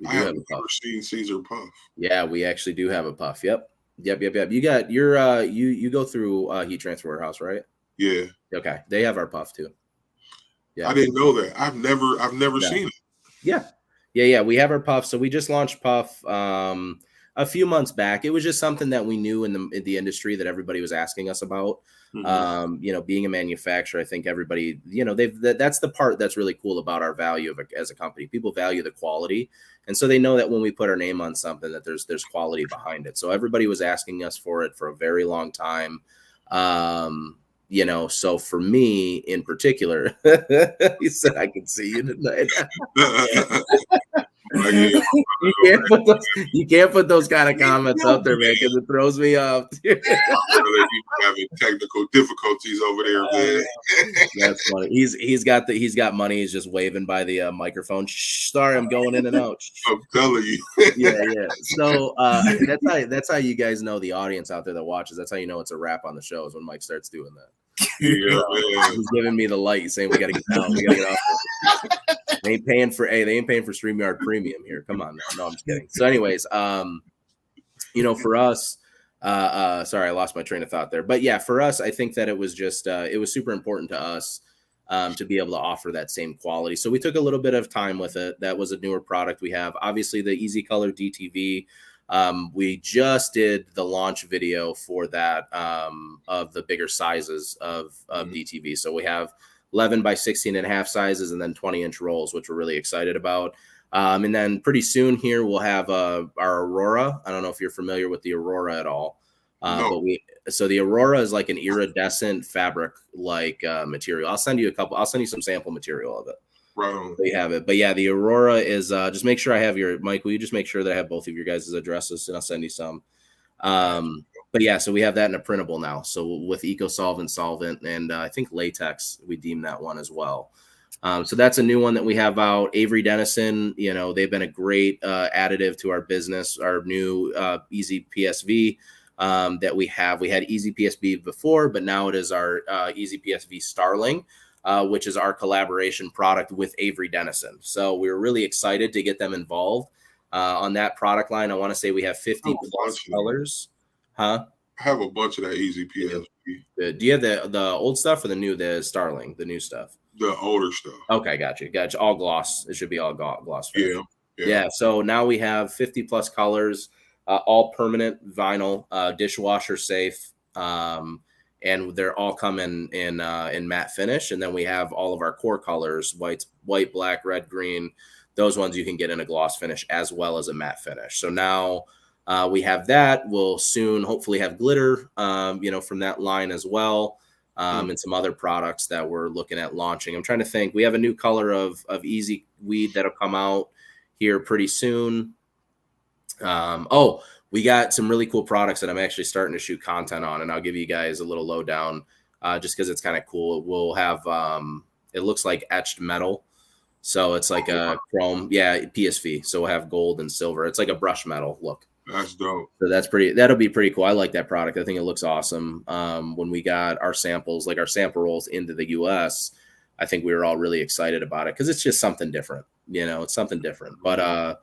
I have never seen Caesar puff. Yeah, we actually do have a puff. Yep. You got your you go through Heat Transfer Warehouse, right? Yeah. Okay. They have our puff too. Yeah. I didn't know that. I've never seen it. Yeah. We have our puff. So we just launched puff a few months back. It was just something that we knew in the industry that everybody was asking us about. You know, being a manufacturer, I think everybody, you know, that's the part that's really cool about our value as a company. People value the quality. And so they know that when we put our name on something, that there's quality behind it. So everybody was asking us for it for a very long time. You know, so for me in particular, he said, I can see you tonight. You can't put those kind of comments up there, man, because it throws me off. You having technical difficulties over there, man. That's funny. He's got money. He's just waving by the microphone. Shh, sorry, I'm going in and out. I'm telling you. Yeah. So that's how you guys know, the audience out there that watches. That's how you know it's a wrap on the show, is when Mike starts doing that. Yeah, he's giving me the light, saying we got to get down. We got to get off. They ain't paying for StreamYard Premium here. Come on, no, I'm just kidding. So, anyways, you know, for us, sorry, I lost my train of thought there. But yeah, for us, I think that it was just it was super important to us to be able to offer that same quality. So we took a little bit of time with it. That was a newer product we have. Obviously, the Easy Color DTV. We just did the launch video for that of the bigger sizes of DTV. So we have 11 by 16.5 sizes, and then 20-inch rolls, which we're really excited about. And then pretty soon here we'll have our Aurora. I don't know if you're familiar with the Aurora at all. No. But so the Aurora is like an iridescent fabric like material. I'll send you some sample material of it. Right on. They have it. But yeah, the Aurora is just make sure I have Mike, will you just make sure that I have both of your guys' addresses, and I'll send you some. But yeah, so we have that in a printable now. So with solvent, and I think latex, we deem that one as well. So that's a new one that we have out. Avery Dennison, you know, they've been a great additive to our business. Our new Easy PSV that we have. We had Easy PSV before, but now it is our Easy PSV Starling, which is our collaboration product with Avery Dennison. So we're really excited to get them involved on that product line. I want to say we have 50 plus colors. Huh? I have a bunch of that Easy PSV. Do you have the old stuff or the Starling, the new stuff? The older stuff. Okay, gotcha. All gloss. It should be all gloss finish. Yeah. So now we have 50 plus colors, all permanent vinyl, dishwasher safe, and they're all come in matte finish. And then we have all of our core colors: white, black, red, green. Those ones you can get in a gloss finish as well as a matte finish. So now we have that. We'll soon hopefully have glitter, from that line as well. And some other products that we're looking at launching. I'm trying to think. We have a new color of Easy Weed that'll come out here pretty soon. We got some really cool products that I'm actually starting to shoot content on, and I'll give you guys a little lowdown just because it's kind of cool. We'll have it looks like etched metal. So it's like a chrome, PSV. So we'll have gold and silver. It's like a brush metal look. That's dope. So that'll be pretty cool. I like that product. I think it looks awesome. When we got our samples, like our sample rolls into the US, I think we were all really excited about it because it's just something different. It's something different. But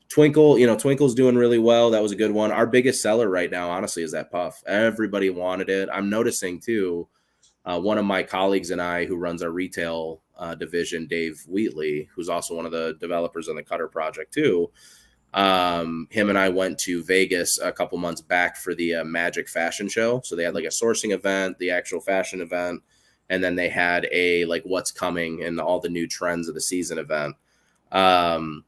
Twinkle's doing really well. That was a good one. Our biggest seller right now, honestly, is that puff. Everybody wanted it. I'm noticing too, one of my colleagues and I who runs our retail division, Dave Wheatley, who's also one of the developers on the Cutter project too. Him and I went to Vegas a couple months back for the Magic Fashion Show. So they had like a sourcing event, the actual fashion event, and then they had a like what's coming and all the new trends of the season event. And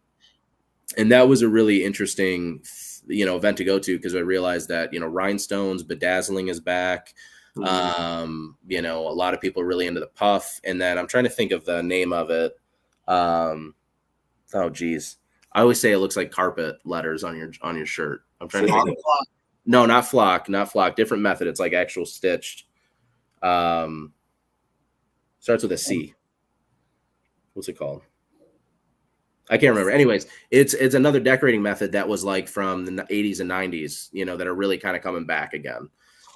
that was a really interesting, event to go to because I realized that, rhinestones, bedazzling is back. A lot of people are really into the puff. And then I'm trying to think of the name of it. Oh, geez. I always say it looks like carpet letters on your shirt. I'm trying to think of it. No, not flock. Different method. It's like actual stitched. Starts with a C. What's it called? I can't remember. Anyways, it's another decorating method that was like from the 80s and 90s, that are really kind of coming back again.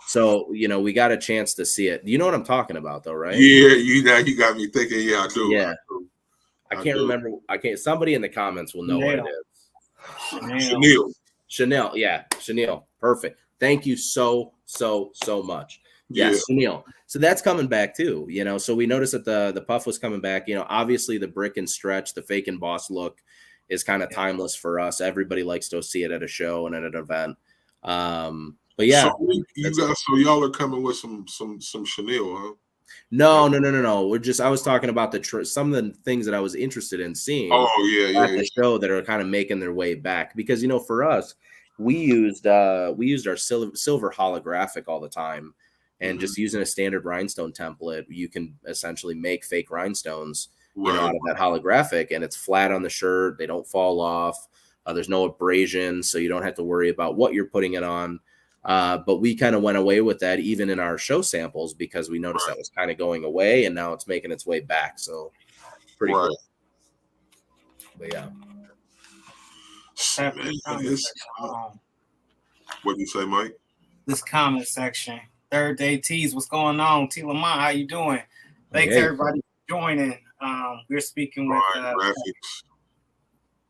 So, we got a chance to see it. You know what I'm talking about though, right? Yeah, you got me thinking, I do. Yeah. I can't remember. Somebody in the comments will know what it is. Chanel. Yeah. Chanel. Perfect. Thank you so much. Yes, Chanel. So that's coming back too, so we noticed that the puff was coming back, obviously the brick and stretch, the fake and boss look is kind of timeless for us. Everybody likes to see it at a show and at an event. But yeah. So y'all are coming with some Chanel, huh? No. I was talking about some of the things that I was interested in seeing at the show that are kind of making their way back because, for us, we used our silver holographic all the time. And just using a standard rhinestone template, you can essentially make fake rhinestones out of that holographic, and it's flat on the shirt. They don't fall off. There's no abrasion, so you don't have to worry about what you're putting it on. But we kind of went away with that even in our show samples because we noticed that was kind of going away, and now it's making its way back. So pretty cool. But yeah. What do you say, Mike? This comment section. Third Day Tees, what's going on? T. Lamont, how you doing? Thanks everybody for joining. We're speaking with graphics.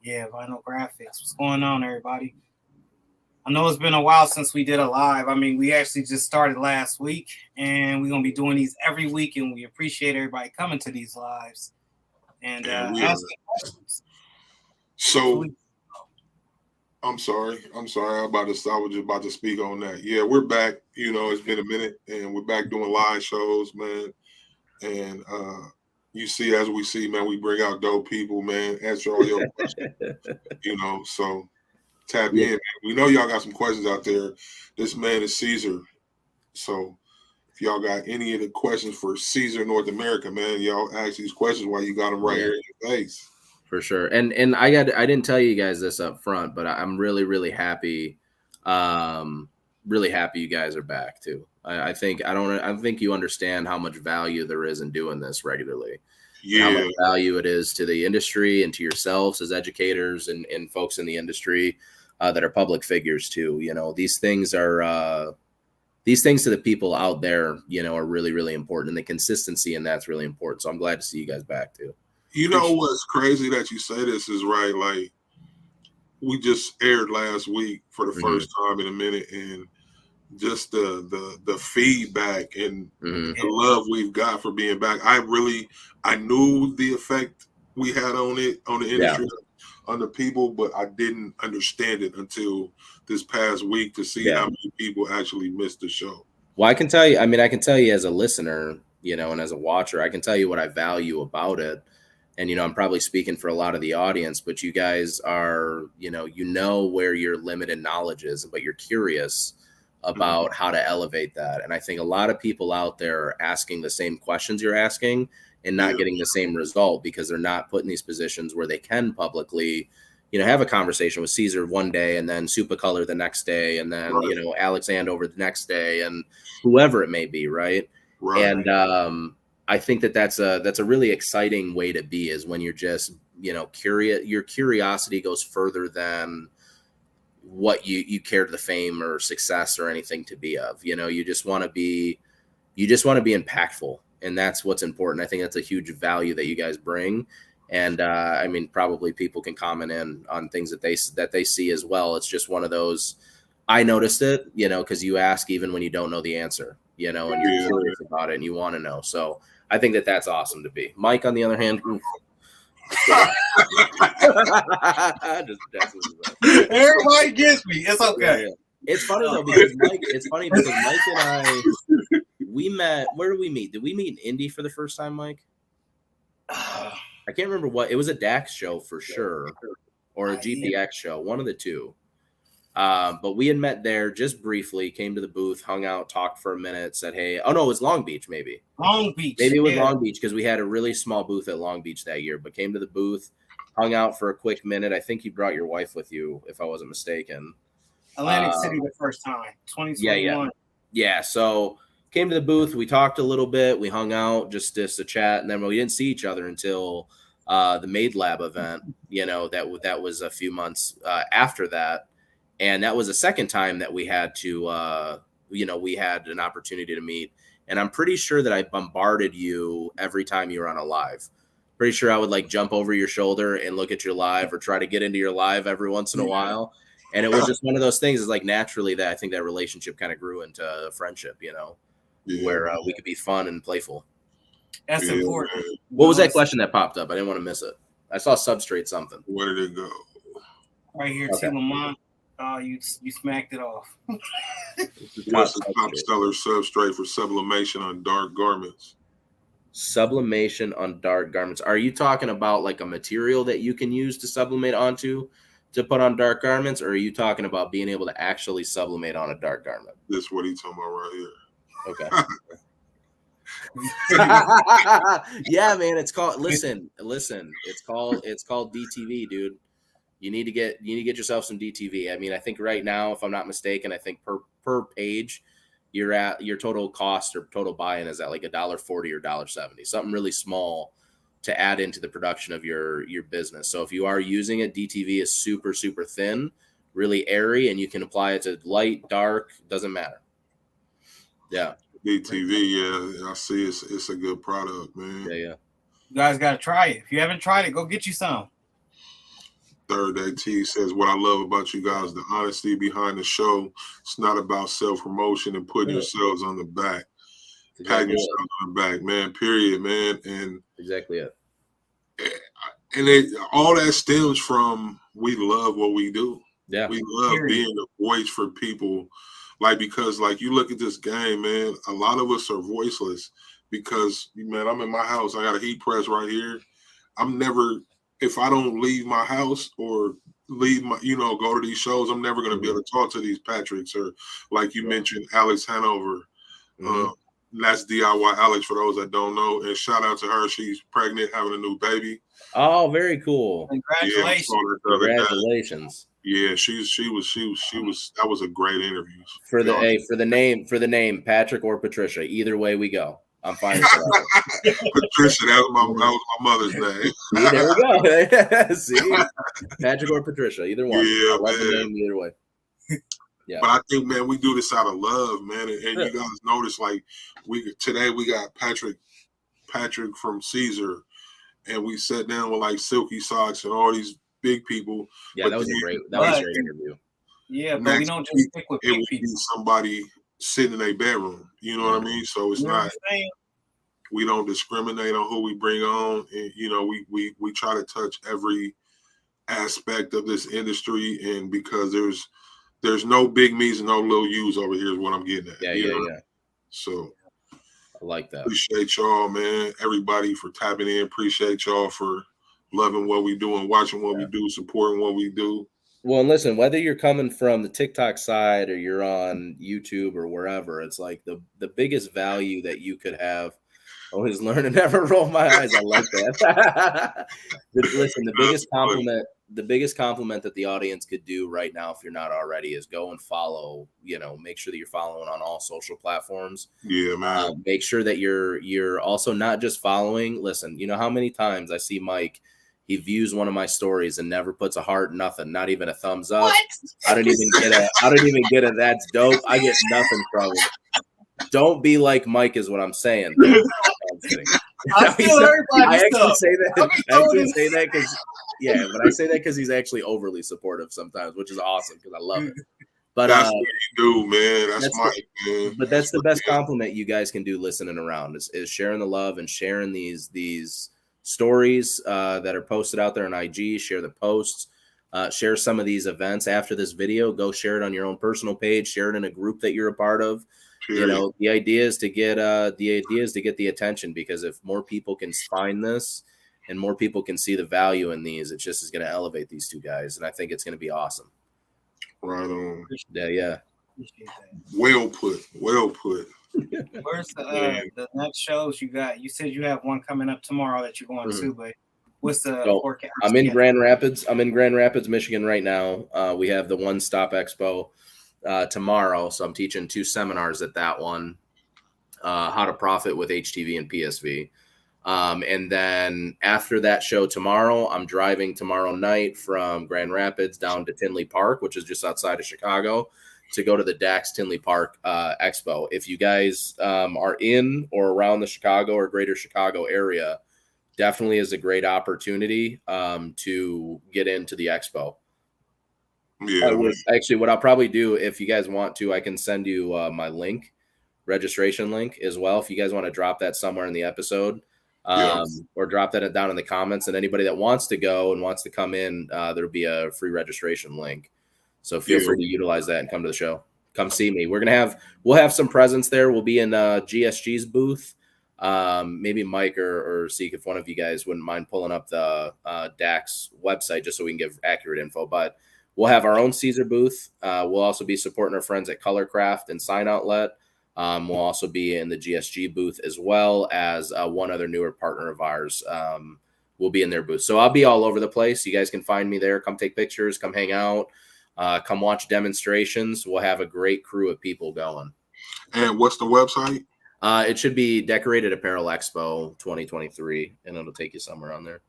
Vinyl Graphics. What's going on, everybody? I know it's been a while since we did a live. I mean, we actually just started last week, and we're gonna be doing these every week, and we appreciate everybody coming to these lives and asking questions. So. I'm sorry. I was just about to speak on that. Yeah, we're back. It's been a minute, and we're back doing live shows, man. And you see, as we see, man, we bring out dope people, man. Answer all your questions. So tap in. Man. We know y'all got some questions out there. This man is Caesar. So if y'all got any of the questions for Caesar North America, man, y'all ask these questions while you got them right here in your face. For sure. And I didn't tell you guys this up front, but I'm really, really happy. Really happy you guys are back too. I think you understand how much value there is in doing this regularly. Yeah. How much value it is to the industry and to yourselves as educators and folks in the industry that are public figures too. These things to the people out there, are really, really important, and the consistency in that's really important. So I'm glad to see you guys back too. What's crazy that you say this is right. Like we just aired last week for the first time in a minute, and just the feedback and Mm-hmm. the love we've got for being back. I knew the effect we had on the industry, on the people, but I didn't understand it until this past week to see how many people actually missed the show. Well, I can tell you, I can tell you as a listener, and as a watcher, I can tell you what I value about it. And, I'm probably speaking for a lot of the audience, but you guys are, where your limited knowledge is, but you're curious about how to elevate that. And I think a lot of people out there are asking the same questions you're asking and not getting the same result because they're not put in these positions where they can publicly, have a conversation with Caesar one day and then Supercolor the next day and then, Alex Andover the next day and whoever it may be. Right. And I think that's a really exciting way to be is when you're just, curious. Your curiosity goes further than what you care to the fame or success or anything to be of. You just want to be impactful. And that's what's important. I think that's a huge value that you guys bring. And probably people can comment in on things that they see as well. It's just one of those. I noticed it, because you ask even when you don't know the answer, and you're curious about it and you want to know. So I think that's awesome to be. Mike, on the other hand, everybody gets me. It's okay. Yeah. It's funny though because Mike and I we met. Where did we meet? Did we meet in Indy for the first time, Mike? I can't remember what. It was a DAX show for sure, or a GPX show, one of the two. But we had met there just briefly, came to the booth, hung out, talked for a minute, said, hey, oh no, it was Long Beach, maybe. Long Beach. Maybe it was Long Beach because we had a really small booth at Long Beach that year, but came to the booth, hung out for a quick minute. I think you brought your wife with you, if I wasn't mistaken. Atlantic City the first time, 2021. Yeah. So came to the booth, we talked a little bit, we hung out just to chat, and then we didn't see each other until the Made Lab event, that was a few months after that. And that was the second time that we had to, we had an opportunity to meet. And I'm pretty sure that I bombarded you every time you were on a live. Pretty sure I would jump over your shoulder and look at your live or try to get into your live every once in a while. And it was just one of those things is naturally that I think that relationship kind of grew into a friendship, where we could be fun and playful. That's important. What was that question that popped up? I didn't want to miss it. I saw Substrate something. Where did it go? Right here, okay. T. Lamont. Oh, you smacked it off. What's the top seller substrate for sublimation on dark garments? Sublimation on dark garments. Are you talking about a material that you can use to sublimate onto to put on dark garments, or are you talking about being able to actually sublimate on a dark garment? This is what he's talking about right here. Okay. Yeah, man. It's called. Listen. It's called DTV, dude. You need to get yourself some DTV. I think right now, if I'm not mistaken, I think per page, you're at your total cost or total buy-in is at $1.40 or $1.70, something really small to add into the production of your business. So if you are using it, DTV is super, super thin, really airy, and you can apply it to light, dark, doesn't matter. Yeah. DTV, yeah, I see it's a good product, man. Yeah. You guys got to try it. If you haven't tried it, go get you some. Third Day T says, what I love about you guys, the honesty behind the show. It's not about self-promotion and putting yourselves on the back. Patting yourself on the back, man, period, man. And exactly it. And all that stems from we love what we do. Yeah. We love being a voice for people. Because you look at this game, man, a lot of us are voiceless because, man, I'm in my house. I got a heat press right here. If I don't leave my house or leave my, go to these shows, I'm never going to be able to talk to these Patricks or you mentioned, Alex Hanover. That's DIY Alex for those that don't know. And shout out to her. She's pregnant, having a new baby. Oh, very cool. Congratulations. Congratulations. Yeah, she was that was a great interview. For the name, Patrick or Patricia. Either way we go. I'm fine with that. Patricia, that was my mother's name. See, there we go. See? Patrick or Patricia, either one. Yeah, I love the name either way. Yeah. But I think, man, we do this out of love, man. And you guys notice, today we got Patrick from Caesar, and we sat down with Silky Socks and all these big people. Yeah, that was a great interview. Yeah, but we don't just stick with big people. Somebody sitting in their bedroom. You know what I mean? So it's not. We don't discriminate on who we bring on, and we try to touch every aspect of this industry, and because there's no big me's and no little U's over here is what I'm getting at. Yeah. So I like that. Appreciate y'all, man. Everybody for tapping in. Appreciate y'all for loving what we do and watching what we do, supporting what we do. Well, and listen, whether you're coming from the TikTok side or you're on YouTube or wherever, it's like the biggest value that you could have. Always learn and never roll my eyes. I like that. Listen, the biggest compliment that the audience could do right now, if you're not already, is go and follow. Make sure that you're following on all social platforms. Yeah, man. Make sure that you're also not just following. Listen, you know how many times I see Mike. He views one of my stories and never puts a heart, nothing, not even a thumbs up. What? I don't even get a that's dope. I get nothing from him. Don't be like Mike is what I'm saying. I actually say that because I say that because he's actually overly supportive sometimes, which is awesome because I love it. But that's what you do, man. That's Mike, man. But that's the best compliment you guys can do listening around is sharing the love and sharing these stories that are posted out there on IG. Share the posts. Share some of these events after this video. Go share it on your own personal page. Share it in a group that you're a part of. The idea is to get the attention, because if more people can find this and more people can see the value in these, it just is going to elevate these two guys, and I think it's going to be awesome. Right on. Yeah. Well put. Where's the next shows you got? You said you have one coming up tomorrow that you're going to, but what's the forecast? I'm in Grand Rapids. Michigan right now. We have the One Stop Expo tomorrow, so I'm teaching 2 seminars at that one, how to profit with HTV and PSV, and then after that show tomorrow, I'm driving tomorrow night from Grand Rapids down to Tinley Park, which is just outside of Chicago, to go to the DAX Tinley Park Expo. If you guys are in or around the Chicago or greater Chicago area, definitely is a great opportunity to get into the expo. Yeah. Actually, what I'll probably do, if you guys want to, I can send you my registration link as well. If you guys want to drop that somewhere in the episode, or drop that down in the comments, and anybody that wants to go and wants to come in, there'll be a free registration link. So feel free to utilize that and come to the show. Come see me. We'll have some presence there. We'll be in GSG's booth. Maybe Mike or Seak, if one of you guys wouldn't mind pulling up the DAX website just so we can give accurate info. But we'll have our own Caesar booth. We'll also be supporting our friends at Colorcraft and Sign Outlet. We'll also be in the GSG booth, as well as one other newer partner of ours. We'll be in their booth. So I'll be all over the place. You guys can find me there. Come take pictures. Come hang out. Come watch demonstrations. We'll have a great crew of people going. And what's the website? It should be Decorated Apparel Expo 2023, and it'll take you somewhere on there.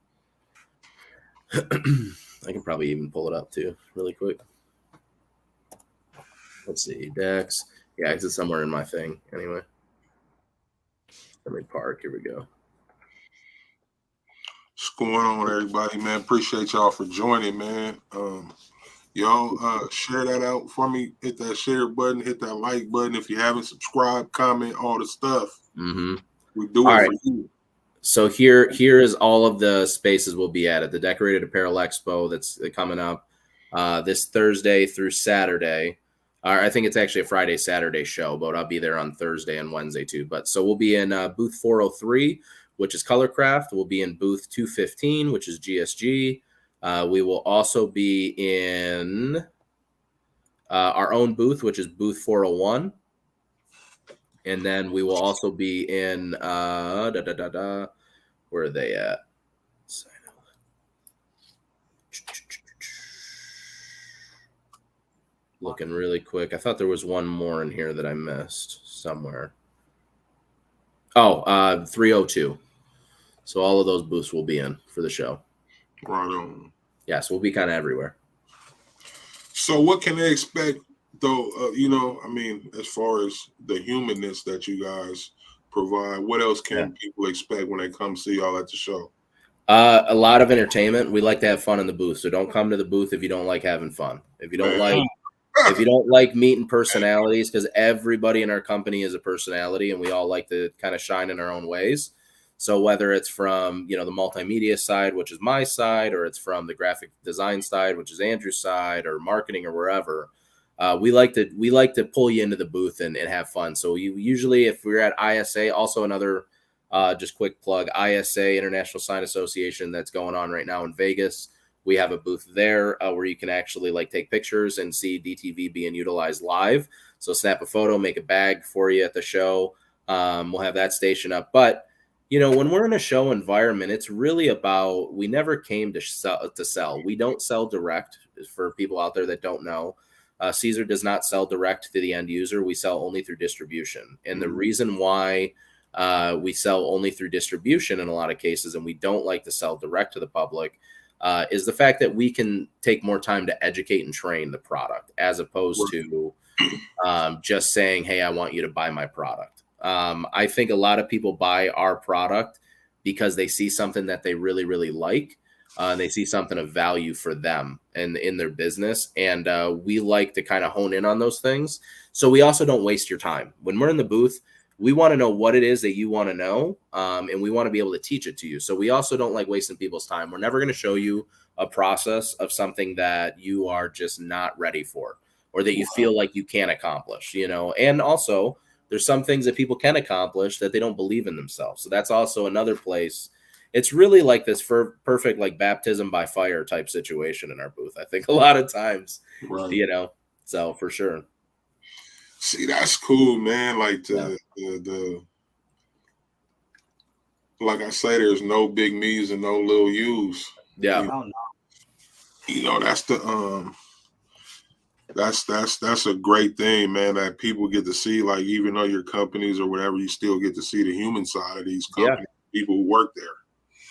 I can probably even pull it up too, really quick. Let's see, Dex. Yeah, it's somewhere in my thing. Anyway, Tinley Park. Here we go. What's going on, everybody, man? Appreciate y'all for joining, man. Y'all share that out for me. Hit that share button. Hit that like button. If you haven't subscribed, comment, all the stuff. Mm-hmm. We do all it for you. So here is all of the spaces we'll be at the Decorated Apparel Expo that's coming up this Thursday through Saturday. I think it's actually a Friday, Saturday show, but I'll be there on Thursday and Wednesday too. But so we'll be in booth 403, which is Colorcraft. We'll be in booth 215, which is GSG. We will also be in our own booth, which is booth 401. And then we will also be in, where are they at? Looking really quick. I thought there was one more in here that I missed somewhere. 302. So all of those booths will be in for the show. Right on. Yes, we'll be kind of everywhere. So what can they expect, though? As far as the humanness that you guys provide, what else can people expect when they come see y'all at the show? A lot of entertainment. We like to have fun in the booth, so don't come to the booth if you don't like having fun. If you don't like, If you don't like meeting personalities, because everybody in our company is a personality and we all like to kind of shine in our own ways. So whether it's from, the multimedia side, which is my side, or it's from the graphic design side, which is Andrew's side, or marketing or wherever, we like to pull you into the booth and have fun. So you usually, if we're at ISA, also another just quick plug, ISA, International Sign Association, that's going on right now in Vegas. We have a booth there where you can actually take pictures and see DTV being utilized live. So snap a photo, make a bag for you at the show. We'll have that station up. But, when we're in a show environment, it's really about, we never came to sell. We don't sell direct, for people out there that don't know. Caesar does not sell direct to the end user. We sell only through distribution. And the reason why we sell only through distribution in a lot of cases, and we don't like to sell direct to the public, is the fact that we can take more time to educate and train the product, as opposed to just saying, hey, I want you to buy my product. I think a lot of people buy our product because they see something that they really, really like. They see something of value for them and in their business. And we like to kind of hone in on those things. So we also don't waste your time. When we're in the booth, we want to know what it is that you want to know, and we want to be able to teach it to you. So we also don't like wasting people's time. We're never going to show you a process of something that you are just not ready for, or that you feel like you can't accomplish, And also, there's some things that people can accomplish that they don't believe in themselves. So that's also another place. It's really like this perfect baptism by fire type situation in our booth, I think, a lot of times, right. So for sure. See, that's cool, man. The like I say, there's no big me's and no little U's. Yeah. That's the that's a great thing, man, that people get to see. Even though your companies or whatever, you still get to see the human side of these companies, people who work there.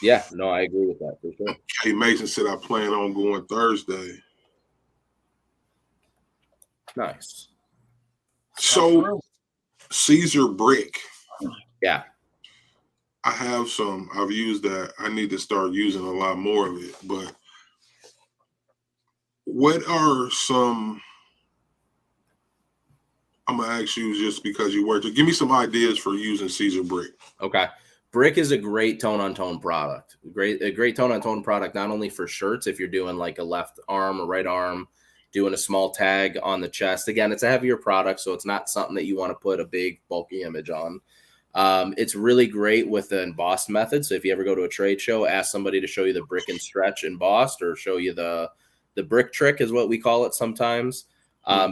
Yeah, no, I agree with that for sure. Kay Mason said, I plan on going Thursday. Nice. So, Caesar brick. Yeah. I've used that. I need to start using a lot more of it. But what are some, I'm going to ask you just because you worked, give me some ideas for using Caesar brick. Okay. Brick is a great tone-on-tone product. A great tone-on-tone product, not only for shirts, if you're doing a left arm or right arm, doing a small tag on the chest. Again, it's a heavier product, so it's not something that you want to put a big, bulky image on. It's really great with the embossed method. So if you ever go to a trade show, ask somebody to show you the brick and stretch embossed, or show you the brick trick is what we call it sometimes.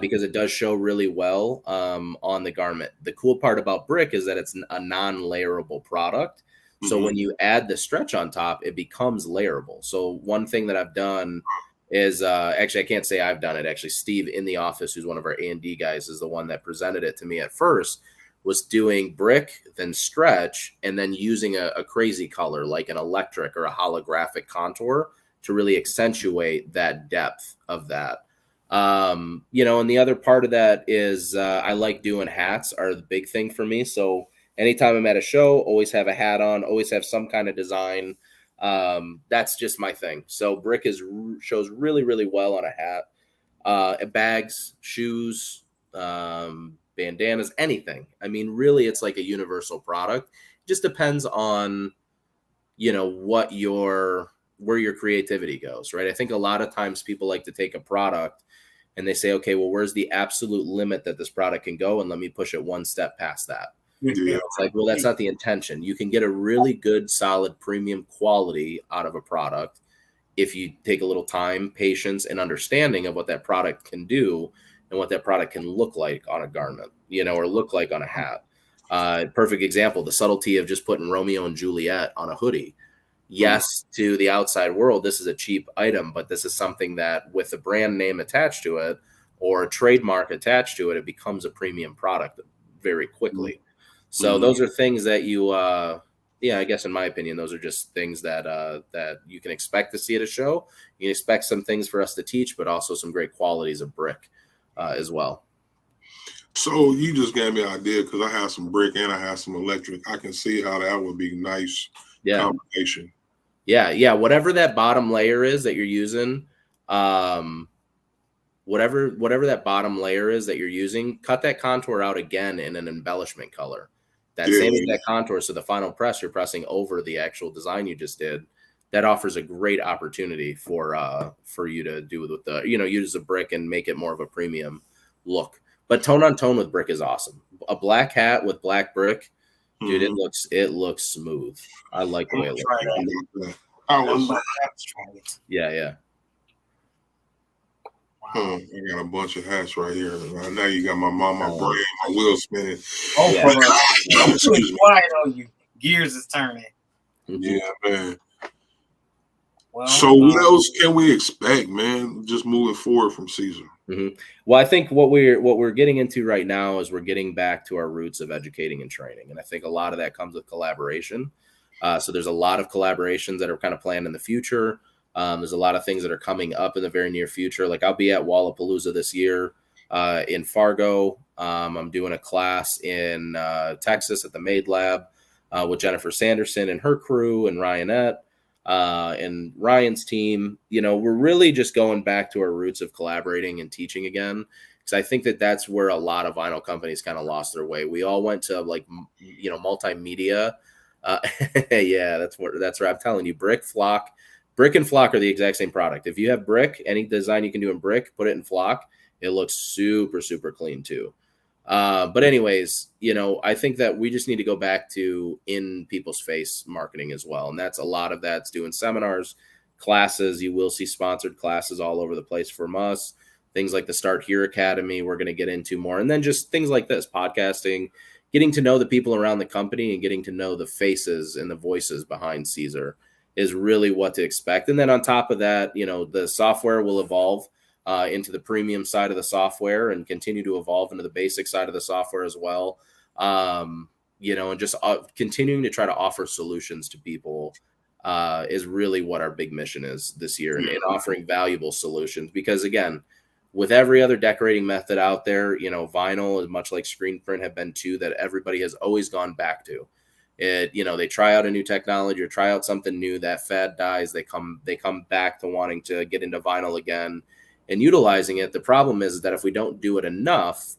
Because it does show really well on the garment. The cool part about brick is that it's a non-layerable product. So when you add the stretch on top, it becomes layerable. So one thing that I've done is, actually, I can't say I've done it. Actually, Steve in the office, who's one of our A&D guys, is the one that presented it to me at first, was doing brick, then stretch, and then using a crazy color like an electric or a holographic contour to really accentuate that depth of that. And the other part of that is I like doing hats are the big thing for me. So anytime I'm at a show, always have a hat on, always have some kind of design. That's just my thing. So brick shows really, really well on a hat, bags, shoes, bandanas, anything. I mean, really, it's like a universal product. It just depends on, where your creativity goes, right? I think a lot of times people like to take a product and they say, okay, well, where's the absolute limit that this product can go? And let me push it one step past that. Yeah. It's like, well, that's not the intention. You can get a really good, solid, premium quality out of a product if you take a little time, patience, and understanding of what that product can do and what that product can look like on a garment, or look like on a hat. Perfect example, the subtlety of just putting Romeo and Juliet on a hoodie. Yes, to the outside world, this is a cheap item, but this is something that with a brand name attached to it or a trademark attached to it, it becomes a premium product very quickly. So those are things that you, I guess in my opinion, those are just things that you can expect to see at a show. You can expect some things for us to teach, but also some great qualities of brick as well. So you just gave me an idea because I have some brick and I have some electric. I can see how that would be nice combination. Yeah. Whatever that bottom layer is that you're using, whatever that bottom layer is that you're using, cut that contour out again in an embellishment color. That same exact contour, so the final press, you're pressing over the actual design you just did. That offers a great opportunity for you to do with the, use a brick and make it more of a premium look. But tone on tone with brick is awesome. A black hat with black brick, dude, it looks smooth. I like the way it looks. Yeah. I got a bunch of hats right here. Now you got my brain, my wheels spinning. Quiet on you. Gears is turning. Yeah, man. Well, so what else can we expect, man? Just moving forward from Caesar. Well, I think what we're getting into right now is we're getting back to our roots of educating and training, and I think a lot of that comes with collaboration. So there's a lot of collaborations that are kind of planned in the future. There's a lot of things that are coming up in the very near future. Like I'll be at Wallapalooza this year in Fargo. I'm doing a class in Texas at the Made Lab with Jennifer Sanderson and her crew and Ryanette and Ryan's team. We're really just going back to our roots of collaborating and teaching again. Because I think that's where a lot of vinyl companies kind of lost their way. We all went to multimedia. Yeah, that's where I'm telling you, Brick and flock are the exact same product. If you have brick, any design you can do in brick, put it in flock, it looks super, super clean too. But anyways, I think that we just need to go back to in people's face marketing as well. And that's a lot of that's doing seminars, classes. You will see sponsored classes all over the place from us. Things like the Start Here Academy, we're going to get into more. And then just things like this, podcasting, getting to know the people around the company and getting to know the faces and the voices behind Caesar is really what to expect. And then on top of that, the software will evolve into the premium side of the software and continue to evolve into the basic side of the software as well. And just continuing to try to offer solutions to people is really what our big mission is this year, and offering valuable solutions. Because again, with every other decorating method out there, vinyl is much like screen print have been too, that everybody has always gone back to. They try out a new technology or try out something new, that fad dies. They come back to wanting to get into vinyl again and utilizing it. The problem is that if we don't do it enough,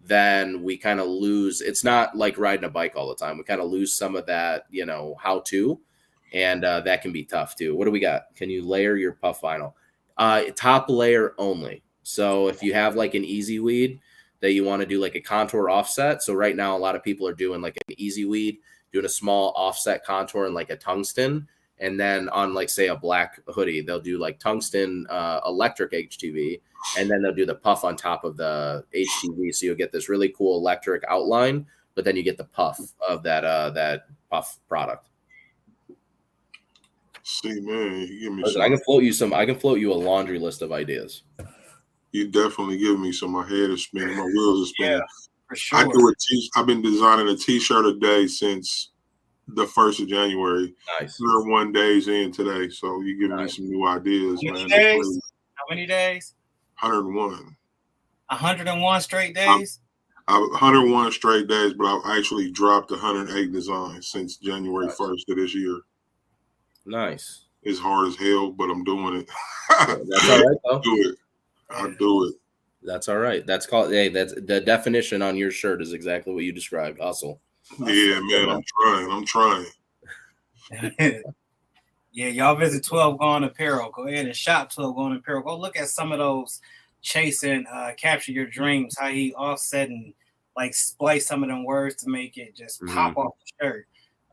then we kind of lose. It's not like riding a bike all the time. We kind of lose some of that, how to, and that can be tough too. What do we got? Can you layer your puff vinyl? Top layer only. So if you have like an easy weed that you want to do like a contour offset. So right now, a lot of people are doing like an easy weed, doing a small offset contour and like a tungsten. And then on like, say, a black hoodie, they'll do like tungsten electric HTV. And then they'll do the puff on top of the HTV. So you'll get this really cool electric outline, but then you get the puff of that puff product. See, man, you give me Listen, I can float you a laundry list of ideas. You definitely give me some. My head is spinning. My wheels are spinning. Yeah, for sure. I've been designing a T-shirt a day since the 1st of January. Nice. 101 days in today, so you giving me some new ideas, How man. Days? How many days? 101. 101 straight days? 101 straight days, but I've actually dropped 108 designs since January 1st of this year. Nice. It's hard as hell, but I'm doing it. That's all right, though. I do it. That's all right. That's called. Hey, that's the definition on your shirt is exactly what you described. Hustle. Yeah, man. I'm trying. Yeah, y'all visit 12Gone Apparel. Go ahead and shop 12Gone Apparel. Go look at some of those chasing, capture your dreams. How he offset and like splice some of them words to make it just pop off the shirt.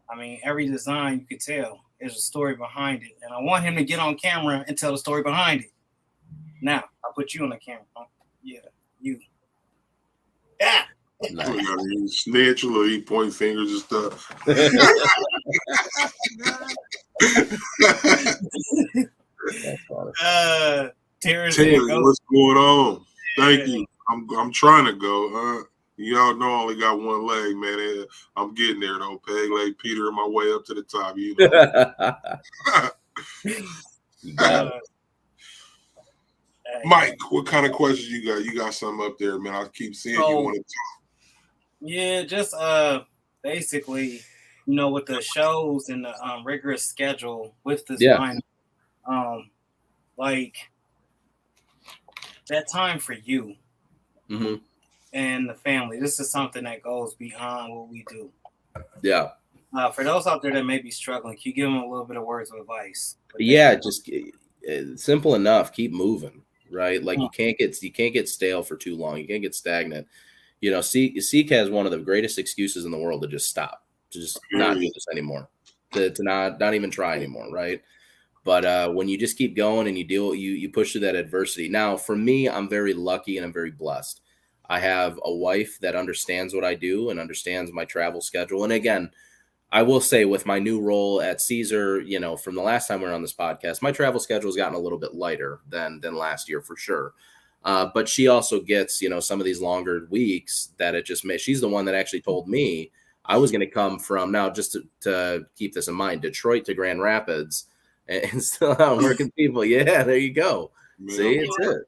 I mean, every design you could tell there's a story behind it, and I want him to get on camera and tell the story behind it. Now, I'll put you on the camera. Yeah, you. Yeah. Nice. Snitch, little point fingers and stuff. Terrence, what's going on? Thank you. I'm trying to go. Y'all know I only got one leg, man. I'm getting there though. Peg leg Peter on my way up to the top. You know. Mike, what kind of questions you got? You got something up there, man. I keep seeing you want to talk. Yeah, just basically, with the shows and the rigorous schedule with this line, like that time for you mm-hmm. and the family. This is something that goes beyond what we do. Yeah. For those out there that may be struggling, can you give them a little bit of words of advice? Yeah, just simple enough. Keep moving, right? Like you can't get stale for too long. You can't get stagnant. You know, Seak has one of the greatest excuses in the world to just stop, to just not do this anymore, to not even try anymore, right? But when you just keep going and you push through that adversity. Now, for me, I'm very lucky and I'm very blessed. I have a wife that understands what I do and understands my travel schedule. And again, I will say with my new role at Caesar, you know, from the last time we were on this podcast, my travel schedule has gotten a little bit lighter than last year for sure. But she also gets, you know, some of these longer weeks that it just may. She's the one that actually told me I was going to come from, now just to keep this in mind, Detroit to Grand Rapids and still out working people. Yeah, there you go. Man. See, it's it.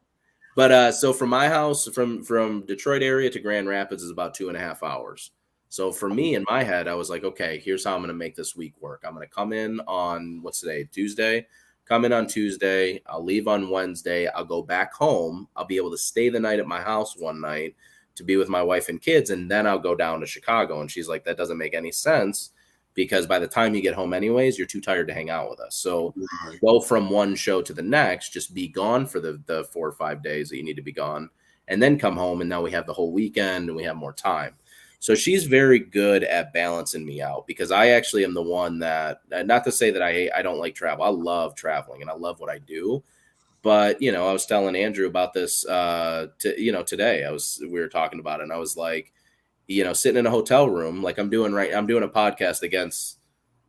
But so from my house, from Detroit area to Grand Rapids is about 2.5 hours. So for me in my head, I was like, okay, here's how I'm going to make this week work. I'm going to come in on, what's today, Tuesday. Come in on Tuesday. I'll leave on Wednesday. I'll go back home. I'll be able to stay the night at my house one night to be with my wife and kids. And then I'll go down to Chicago. And she's like, that doesn't make any sense because by the time you get home anyways, you're too tired to hang out with us. So go from one show to the next, just be gone for the 4 or 5 days that you need to be gone and then come home. And now we have the whole weekend and we have more time. So she's very good at balancing me out because I actually am the one that, not to say that I don't like travel. I love traveling and I love what I do. But, you know, I was telling Andrew about this, today we were talking about it and I was like, you know, sitting in a hotel room, like I'm doing a podcast against,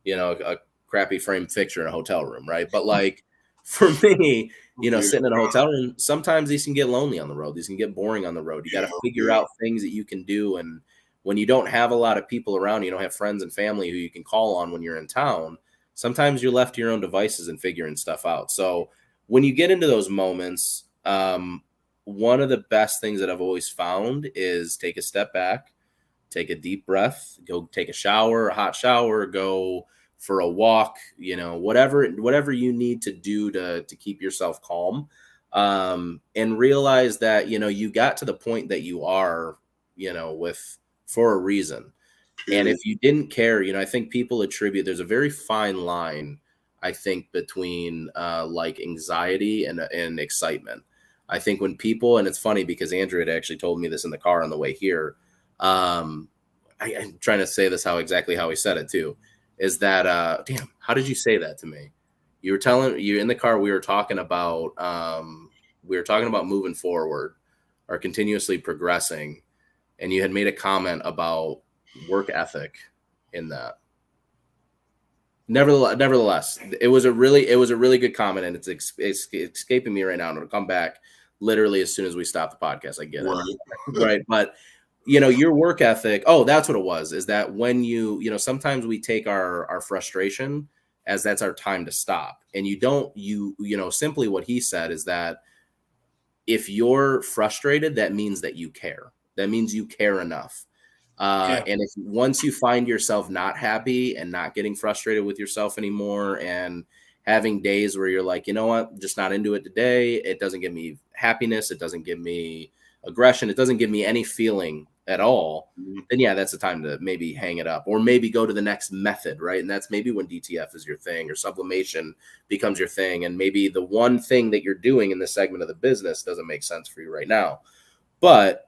you know, a crappy frame fixture in a hotel room. Right. But like for me, you know, sitting in a hotel room, sometimes these can get lonely on the road. These can get boring on the road. You got to figure out things that you can do. And when you don't have a lot of people around, you don't have friends and family who you can call on when you're in town, sometimes you're left to your own devices and figuring stuff out. So when you get into those moments, one of the best things that I've always found is take a step back, take a deep breath, go take a shower, a hot shower, go for a walk, you know, whatever you need to do to keep yourself calm, and realize that, you know, you got to the point that you are, you know, for a reason. And if you didn't care, you know, I think people attribute, there's a very fine line, I think, between like anxiety and excitement. I think when people, and it's funny because Andrew had actually told me this in the car on the way here. I'm trying to say this exactly how he said it too, is that, damn, how did you say that to me? You were telling you in the car, we were talking about moving forward or continuously progressing. And you had made a comment about work ethic in that. Nevertheless, it was a really good comment, and it's escaping me right now. And it'll come back literally as soon as we stop the podcast. I get it, right? But you know, your work ethic. Oh, that's what it was. Is that when you know, sometimes we take our frustration as that's our time to stop, and you know, simply what he said is that if you're frustrated, that means that you care. That means you care enough. And if once you find yourself not happy and not getting frustrated with yourself anymore and having days where you're like, you know what, I'm just not into it today. It doesn't give me happiness. It doesn't give me aggression. It doesn't give me any feeling at all. Then yeah, that's the time to maybe hang it up or maybe go to the next method. Right. And that's maybe when DTF is your thing or sublimation becomes your thing. And maybe the one thing that you're doing in this segment of the business doesn't make sense for you right now. But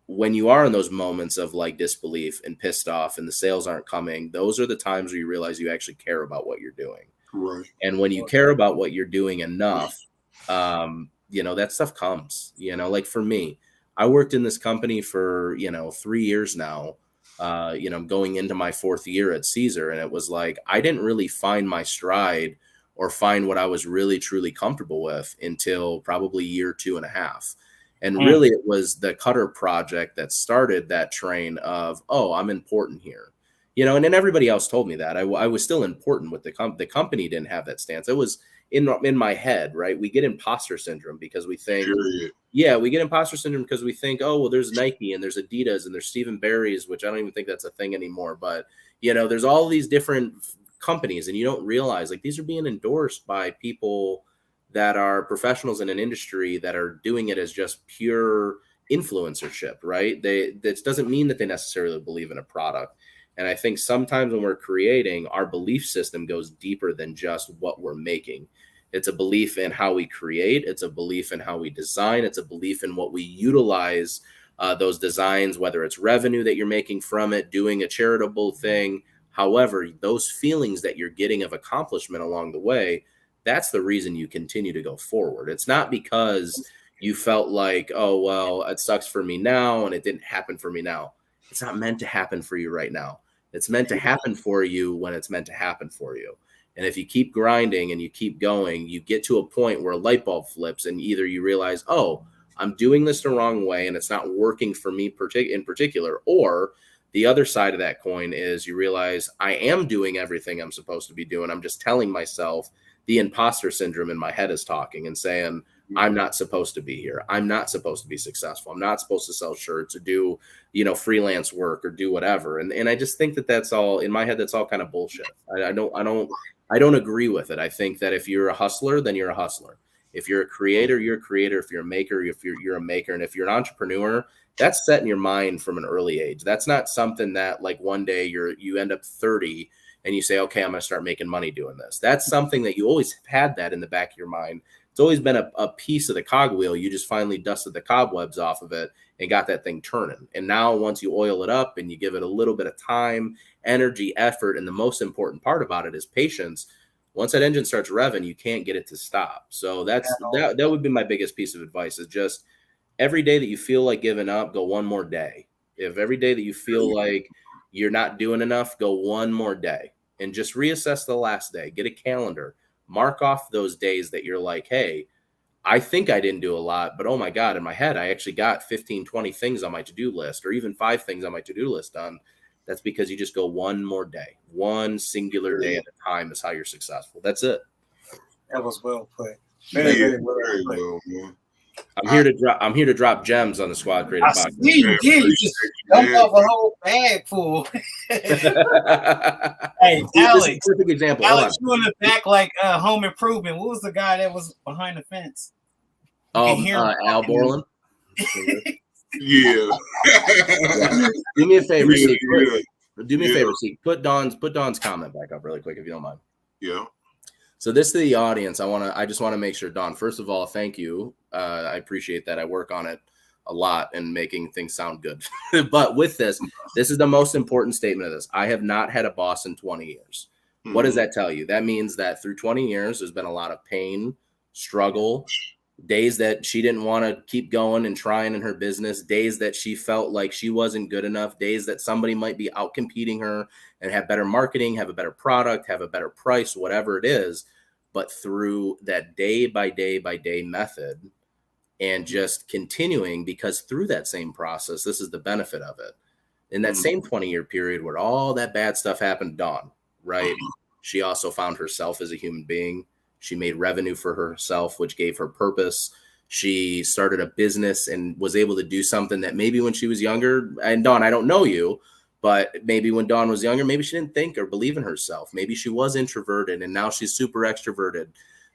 when you are in those moments of like disbelief and pissed off and the sales aren't coming, those are the times where you realize you actually care about what you're doing. Right. And when you care about what you're doing enough, you know, that stuff comes, you know, like for me, I worked in this company for, you know, 3 years now, you know, going into my 4th year at Caesar. And it was like, I didn't really find my stride or find what I was really, truly comfortable with until probably year 2.5. And really, it was the Cutter project that started that train of, oh, I'm important here, you know. And then everybody else told me that I was still important with the company didn't have that stance. It was in my head, right? We get imposter syndrome because we think, we get imposter syndrome because we think, oh, well, there's Nike and there's Adidas and there's Stephen Barry's, which I don't even think that's a thing anymore. But you know, there's all these different companies, and you don't realize like these are being endorsed by people that are professionals in an industry that are doing it as just pure influencership, right? That doesn't mean that they necessarily believe in a product. And I think sometimes when we're creating, our belief system goes deeper than just what we're making. It's a belief in how we create. It's a belief in how we design. It's a belief in what we utilize those designs, whether it's revenue that you're making from it, doing a charitable thing. However, those feelings that you're getting of accomplishment along the way, that's the reason you continue to go forward. It's not because you felt like, oh, well, it sucks for me now and it didn't happen for me now. It's not meant to happen for you right now. It's meant to happen for you when it's meant to happen for you. And if you keep grinding and you keep going, you get to a point where a light bulb flips and either you realize, oh, I'm doing this the wrong way and it's not working for me in particular, or the other side of that coin is you realize I am doing everything I'm supposed to be doing. I'm just telling myself the imposter syndrome in my head is talking and saying, I'm not supposed to be here. I'm not supposed to be successful. I'm not supposed to sell shirts or do, freelance work or do whatever. And I just think that that's all in my head. That's all kind of bullshit. I don't agree with it. I think that if you're a hustler, then you're a hustler. If you're a creator, you're a creator. If you're a maker, you're a maker. And if you're an entrepreneur, that's set in your mind from an early age. That's not something that like one day you end up 30 and you say, okay, I'm going to start making money doing this. That's something that you always had that in the back of your mind. It's always been a piece of the cogwheel. You just finally dusted the cobwebs off of it and got that thing turning. And now once you oil it up and you give it a little bit of time, energy, effort, and the most important part about it is patience. Once that engine starts revving, you can't get it to stop. So that would be my biggest piece of advice is just every day that you feel like giving up, go one more day. If every day that you feel like you're not doing enough, go one more day and just reassess the last day. Get a calendar. Mark off those days that you're like, hey, I think I didn't do a lot, but oh my God, in my head, I actually got 15, 20 things on my to-do list or even 5 things on my to-do list done. That's because you just go one more day. One singular day at a time is how you're successful. That's it. That was well put. Very well put. I'm here to drop gems on the Squad Creative Podcast. You just dumped off a whole bag full. Hey, Alex, perfect example. Alex, you in the back like Home Improvement. What was the guy that was behind the fence? Al Borland. Yeah. Do me a favor, Seak. Do me a favor, Seak. Put Don's comment back up really quick if you don't mind. Yeah. So this to the audience, I just want to make sure, Don, first of all, thank you. I appreciate that. I work on it a lot and making things sound good. But with this is the most important statement of this. I have not had a boss in 20 years. Mm-hmm. What does that tell you? That means that through 20 years, there's been a lot of pain, struggle, days that she didn't want to keep going and trying in her business, days that she felt like she wasn't good enough, days that somebody might be out competing her and have better marketing, have a better product, have a better price, whatever it is. But through that day by day by day method and just continuing, because through that same process, this is the benefit of it. In that same 20-year period where all that bad stuff happened to Dawn, right? She also found herself as a human being. She made revenue for herself, which gave her purpose. She started a business and was able to do something that maybe when she was younger, and Dawn, I don't know you, but maybe when Dawn was younger, maybe she didn't think or believe in herself. Maybe she was introverted and now she's super extroverted.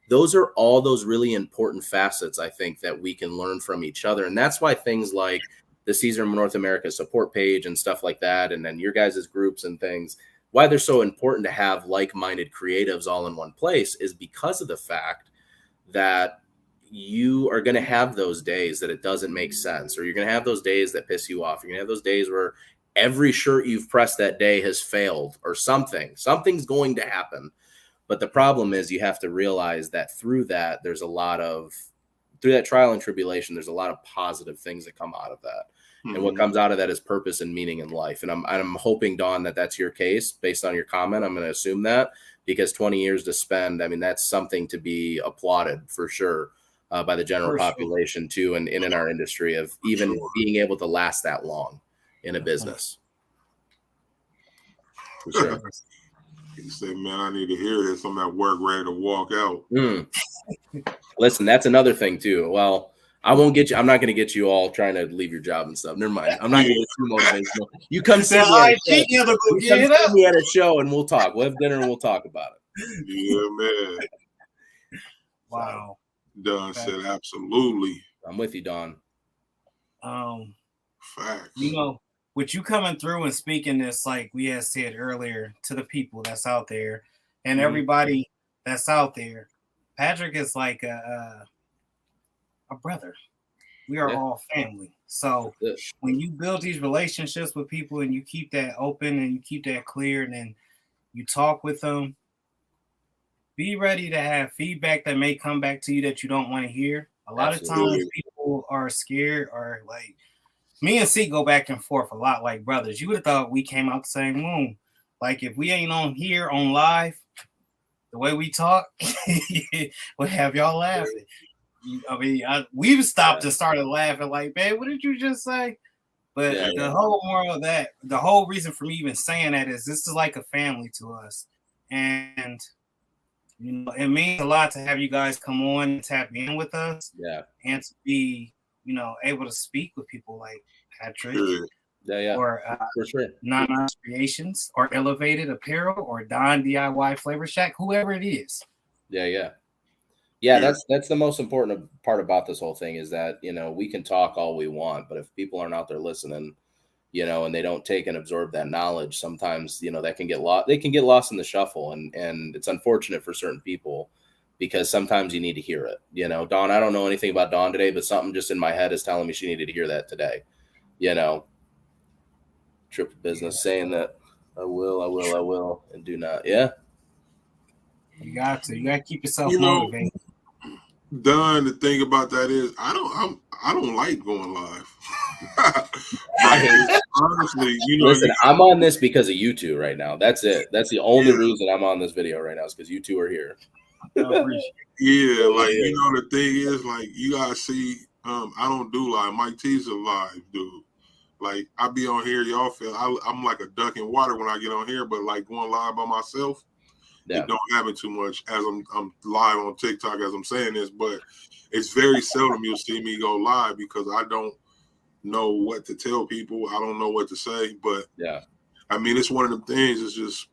Those are all those really important facets, I think, that we can learn from each other. And that's why things like the Caesar North America support page and stuff like that, and then your guys' groups and things, why they're so important to have like-minded creatives all in one place is because of the fact that you are going to have those days that it doesn't make sense, or you're going to have those days that piss you off. You're going to have those days where every shirt you've pressed that day has failed or something's going to happen. But the problem is you have to realize that through that trial and tribulation, there's a lot of positive things that come out of that. And what comes out of that is purpose and meaning in life. And I'm hoping, Dawn, that that's your case based on your comment. I'm going to assume that, because 20 years to spend, I mean, that's something to be applauded for sure by the general population too. And in our industry of even being able to last that long in a business. For sure. He said, man, I need to hear this. I'm at work ready to walk out. Listen, that's another thing too. Well, I'm not going to get you all trying to leave your job and stuff. Never mind. I'm not going to get too motivational. You come see me at a show and we'll talk. We'll have dinner and we'll talk about it. Yeah, man. Wow. Don said absolutely. I'm with you, Don. Facts. You know, with you coming through and speaking this, like we had said earlier, to the people that's out there and everybody that's out there, Patrick is like a brother. We are all family. So when you build these relationships with people and you keep that open and you keep that clear and then you talk with them, be ready to have feedback that may come back to you that you don't want to hear. A lot of times people are scared, or like me and Seak go back and forth a lot like brothers. You would have thought we came out the same room. Like if we ain't on here on live, the way we talk, we'll have y'all laughing. I mean, we've stopped and started laughing like, man, what did you just say? But the whole moral of that, the whole reason for me even saying that is this is like a family to us. And, you know, it means a lot to have you guys come on and tap in with us. Yeah. And to be, you know, able to speak with people like Patrick. Or for sure. Non Creations or Elevated Apparel or Don DIY Flavor Shack, whoever it is. Yeah, that's the most important part about this whole thing is that, you know, we can talk all we want, but if people aren't out there listening, you know, and they don't take and absorb that knowledge, sometimes, you know, that can get lost. They can get lost in the shuffle, and it's unfortunate for certain people because sometimes you need to hear it. You know, Dawn, I don't know anything about Dawn today, but something just in my head is telling me she needed to hear that today. You know, Trip Business saying that I will, and do not. Yeah. You got to keep yourself motivated. Don, the thing about that is I don't like going live. Honestly, you know. Listen, I'm on this because of you two right now. That's it. That's the only reason I'm on this video right now is because you two are here. You know, the thing is, like, you guys see, I don't do live. Miketees is a live dude. Like, I be on here, y'all feel I'm like a duck in water when I get on here, but like going live by myself, it don't happen too much as I'm live on TikTok as I'm saying this, but it's very seldom you'll see me go live because I don't know what to tell people. I don't know what to say, but I mean, it's one of them things. It's just,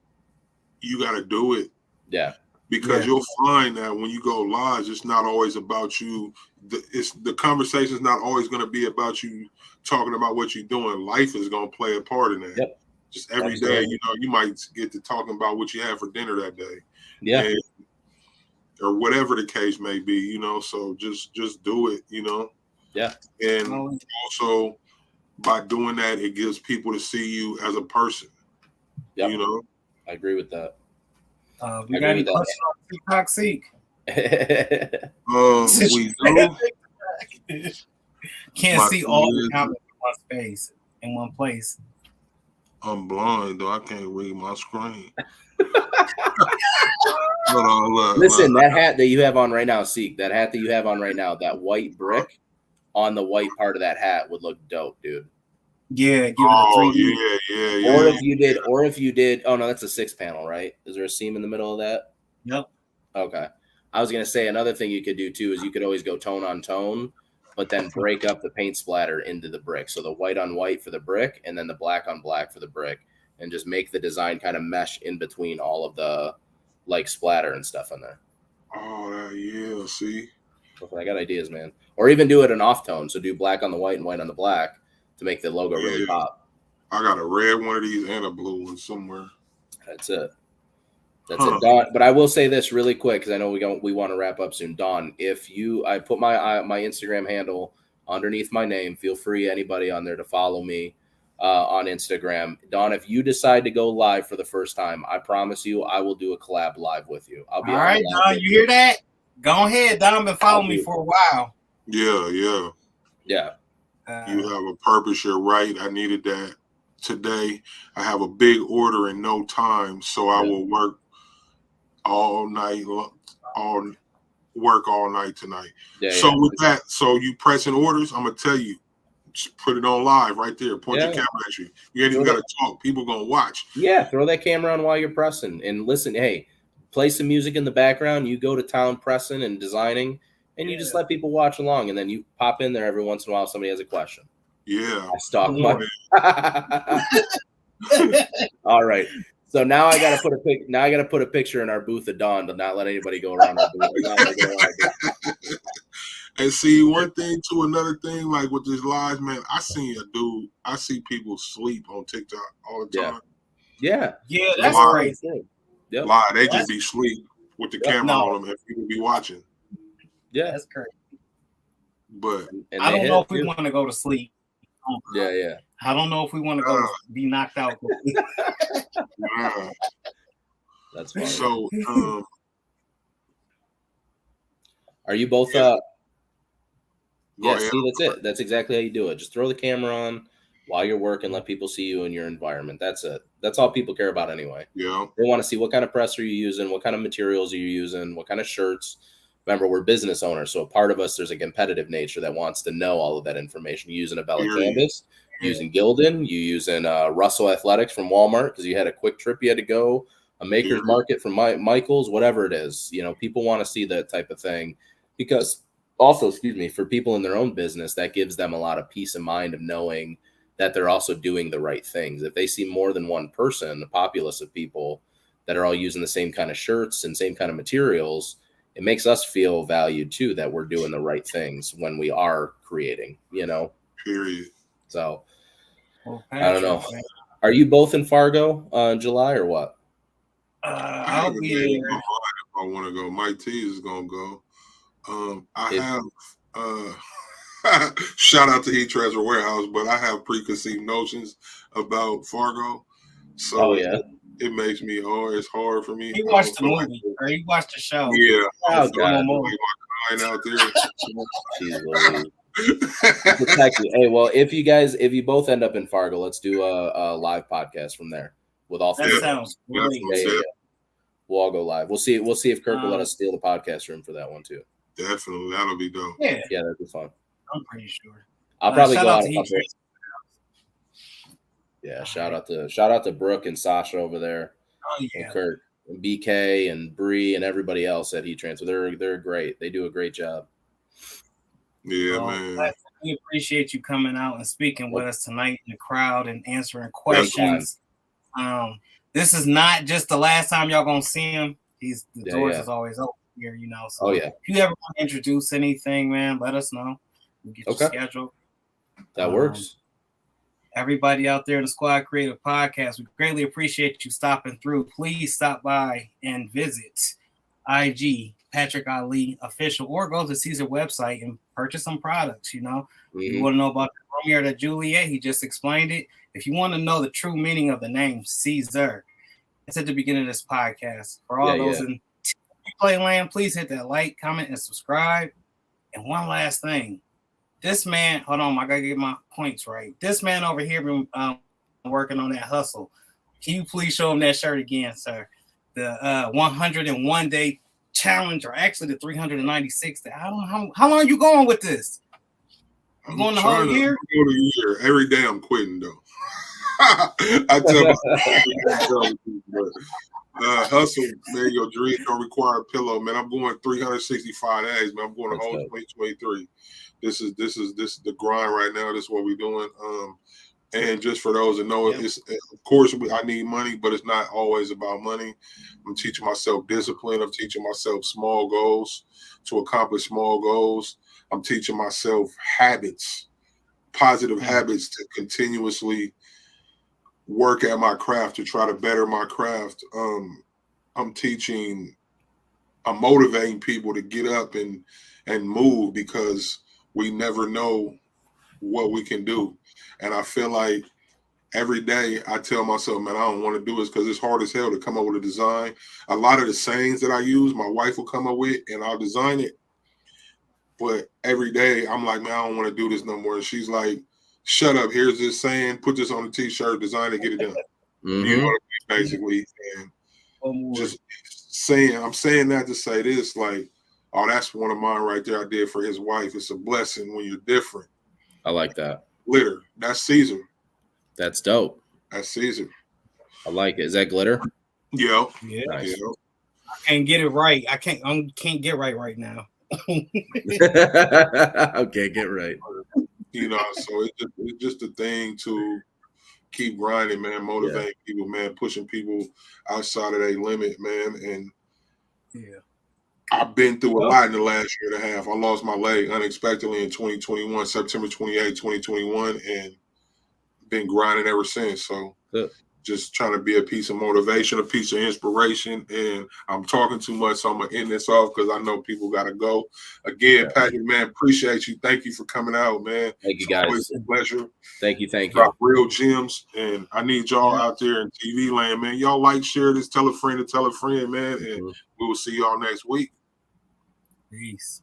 you got to do it. Yeah. Because you'll find that when you go live, it's not always about you. The conversation's not always going to be about you talking about what you're doing. Life is going to play a part in that. Yep. Just every day, you know, you might get to talking about what you had for dinner that day. Yeah. Or whatever the case may be, you know, so just do it, you know. Yeah. And also by doing that, it gives people to see you as a person. Yep. You know. I agree with that. We got any questions on TikTok, Seak? We do. Can't see all the comments in one space, in one place. I'm blind, though. I can't read my screen. Listen, that hat that you have on right now, Seek, that hat that you have on right now, that white brick on the white part of that hat would look dope, dude. Yeah, give it a 3D. Yeah. Or if you did, oh no, that's a 6-panel, right? Is there a seam in the middle of that? Yep. Okay. I was gonna say another thing you could do too is you could always go tone on tone, but then break up the paint splatter into the brick. So the white on white for the brick and then the black on black for the brick, and just make the design kind of mesh in between all of the like splatter and stuff in there. Oh yeah, see. I got ideas, man. Or even do it an off tone. So do black on the white and white on the black to make the logo really pop. I got a red one of these and a blue one somewhere. That's it. That's it, Don. But I will say this really quick because I know we want to wrap up soon. Don, I put my Instagram handle underneath my name. Feel free, anybody on there, to follow me on Instagram. Don, if you decide to go live for the first time, I promise you I will do a collab live with you. I'll be all right, Don. You hear that? Go ahead, Don. Been following me for a while. Yeah. You have a purpose. You're right. I needed that today. I have a big order in no time, so I will work all night, all night tonight. With that, so you pressing orders, I'm gonna tell you, just put it on live right there. Point your camera at you. You ain't even gotta talk. People gonna watch. Yeah, throw that camera on while you're pressing and listen. Hey, play some music in the background. You go to town pressing and designing, and you just let people watch along, and then you pop in there every once in a while if somebody has a question. Yeah. I stalk my. All right. So now I gotta put a picture in our booth of Dawn to not let anybody go around our booth. And see, one thing to another thing, like with this live, man, I see people sleep on TikTok all the time. Yeah. Yeah, that's crazy. Yep. Live, they just be sleep with the camera on them and people be watching. Yeah. That's crazy. But I don't know if we want to go to sleep. Yeah. I don't know if we want to go be knocked out. That's funny. So, are you both? See, that's it. That's exactly how you do it. Just throw the camera on while you're working. Let people see you in your environment. That's it. That's all people care about anyway. Yeah. They want to see what kind of press are you using, what kind of materials are you using, what kind of shirts. Remember, we're business owners, so a part of us, there's a competitive nature that wants to know all of that information. You're using a Bella Canvas, using Gildan, you using Russell Athletics from Walmart because you had a quick trip you had to go, a Maker's Market from Michael's, whatever it is. People want to see that type of thing because also, for people in their own business, that gives them a lot of peace of mind of knowing that they're also doing the right things. If they see more than one person, a populace of people that are all using the same kind of shirts and same kind of materials, it makes us feel valued too, that we're doing the right things when we are creating, Period. So I don't know. Man. Are you both in Fargo in July or what? I'll be there. If I want to go, miketees is going to go. I have shout out to Heat Transfer Warehouse, but I have preconceived notions about Fargo. So it makes me hard. It's hard for me. He watched the movie or he watched the show. Yeah. Oh, God. Like my kind out there. Hey, well, if you both end up in Fargo, let's do a live podcast from there with all three. That sounds great. Yeah. We'll all go live. We'll see if Kirk will let us steal the podcast room for that one too. Definitely, that'll be dope. Yeah, that'd be fun. I'm pretty sure. I'll probably go out. Yeah, shout out to Brooke and Sasha over there. Oh yeah, and Kurt and BK and Bree and everybody else at Heat Transfer. They're great. They do a great job. Yeah, man. We appreciate you coming out and speaking with us tonight in the crowd and answering questions. This is not just the last time y'all gonna see him. The doors is always open here, So if you ever want to introduce anything, man, let us know. We'll get you scheduled. That works. Everybody out there in the Squad Creative Podcast, we greatly appreciate you stopping through. Please stop by and visit IG Patrick Ali Official or go to Caesar website and purchase some products. You want to know about the Romeo to Juliet? He just explained it. If you want to know the true meaning of the name Caesar, it's at the beginning of this podcast. For all those in Play Land, please hit that like, comment, and subscribe. And one last thing. This man, hold on, I gotta get my points right. This man over here been working on that hustle. Can you please show him that shirt again, sir? The 101 day challenge, or actually the 396 day. I don't know how long are you going with this? You going the whole year? Every day I'm quitting though. I tell myself, hustle, man. Your dreams don't require a pillow, man. I'm going 365 days, man. I'm going the whole 2023. This is the grind right now. This is what we're doing. And just for those that know, it's of course I need money, but it's not always about money. I'm teaching myself discipline. I'm teaching myself small goals to accomplish small goals. I'm teaching myself habits, positive habits to continuously work at my craft to try to better my craft. I'm motivating people to get up and move because we never know what we can do. And I feel like every day I tell myself, man, I don't want to do this because it's hard as hell to come up with a design. A lot of the sayings that I use, my wife will come up with and I'll design it. But every day I'm like, man, I don't want to do this no more. And she's like, shut up. Here's this saying, put this on a t-shirt, design it, get it done. You know what I mean? Basically. And just saying, I'm saying that to say this, like, oh, that's one of mine right there I did for his wife. It's a blessing when you're different. I like that. Glitter. That's Caesar. That's dope. That's Caesar. I like it. Is that glitter? Yeah. Yeah. Nice. I can't get it right. I can't get right now. Okay, get right. So it's just a thing to keep grinding, man, motivating people, man, pushing people outside of their limit, man. And I've been through a lot in the last year and a half. I lost my leg unexpectedly in 2021, September 28, 2021, and been grinding ever since. So just trying to be a piece of motivation, a piece of inspiration. And I'm talking too much, so I'm going to end this off because I know people got to go. Again, Patrick, man, appreciate you. Thank you for coming out, man. Thank you, guys. It's always a pleasure. Thank you. Real gems. And I need y'all out there in TV land, man. Y'all like, share this, tell a friend to tell a friend, man. And we will see y'all next week. Peace.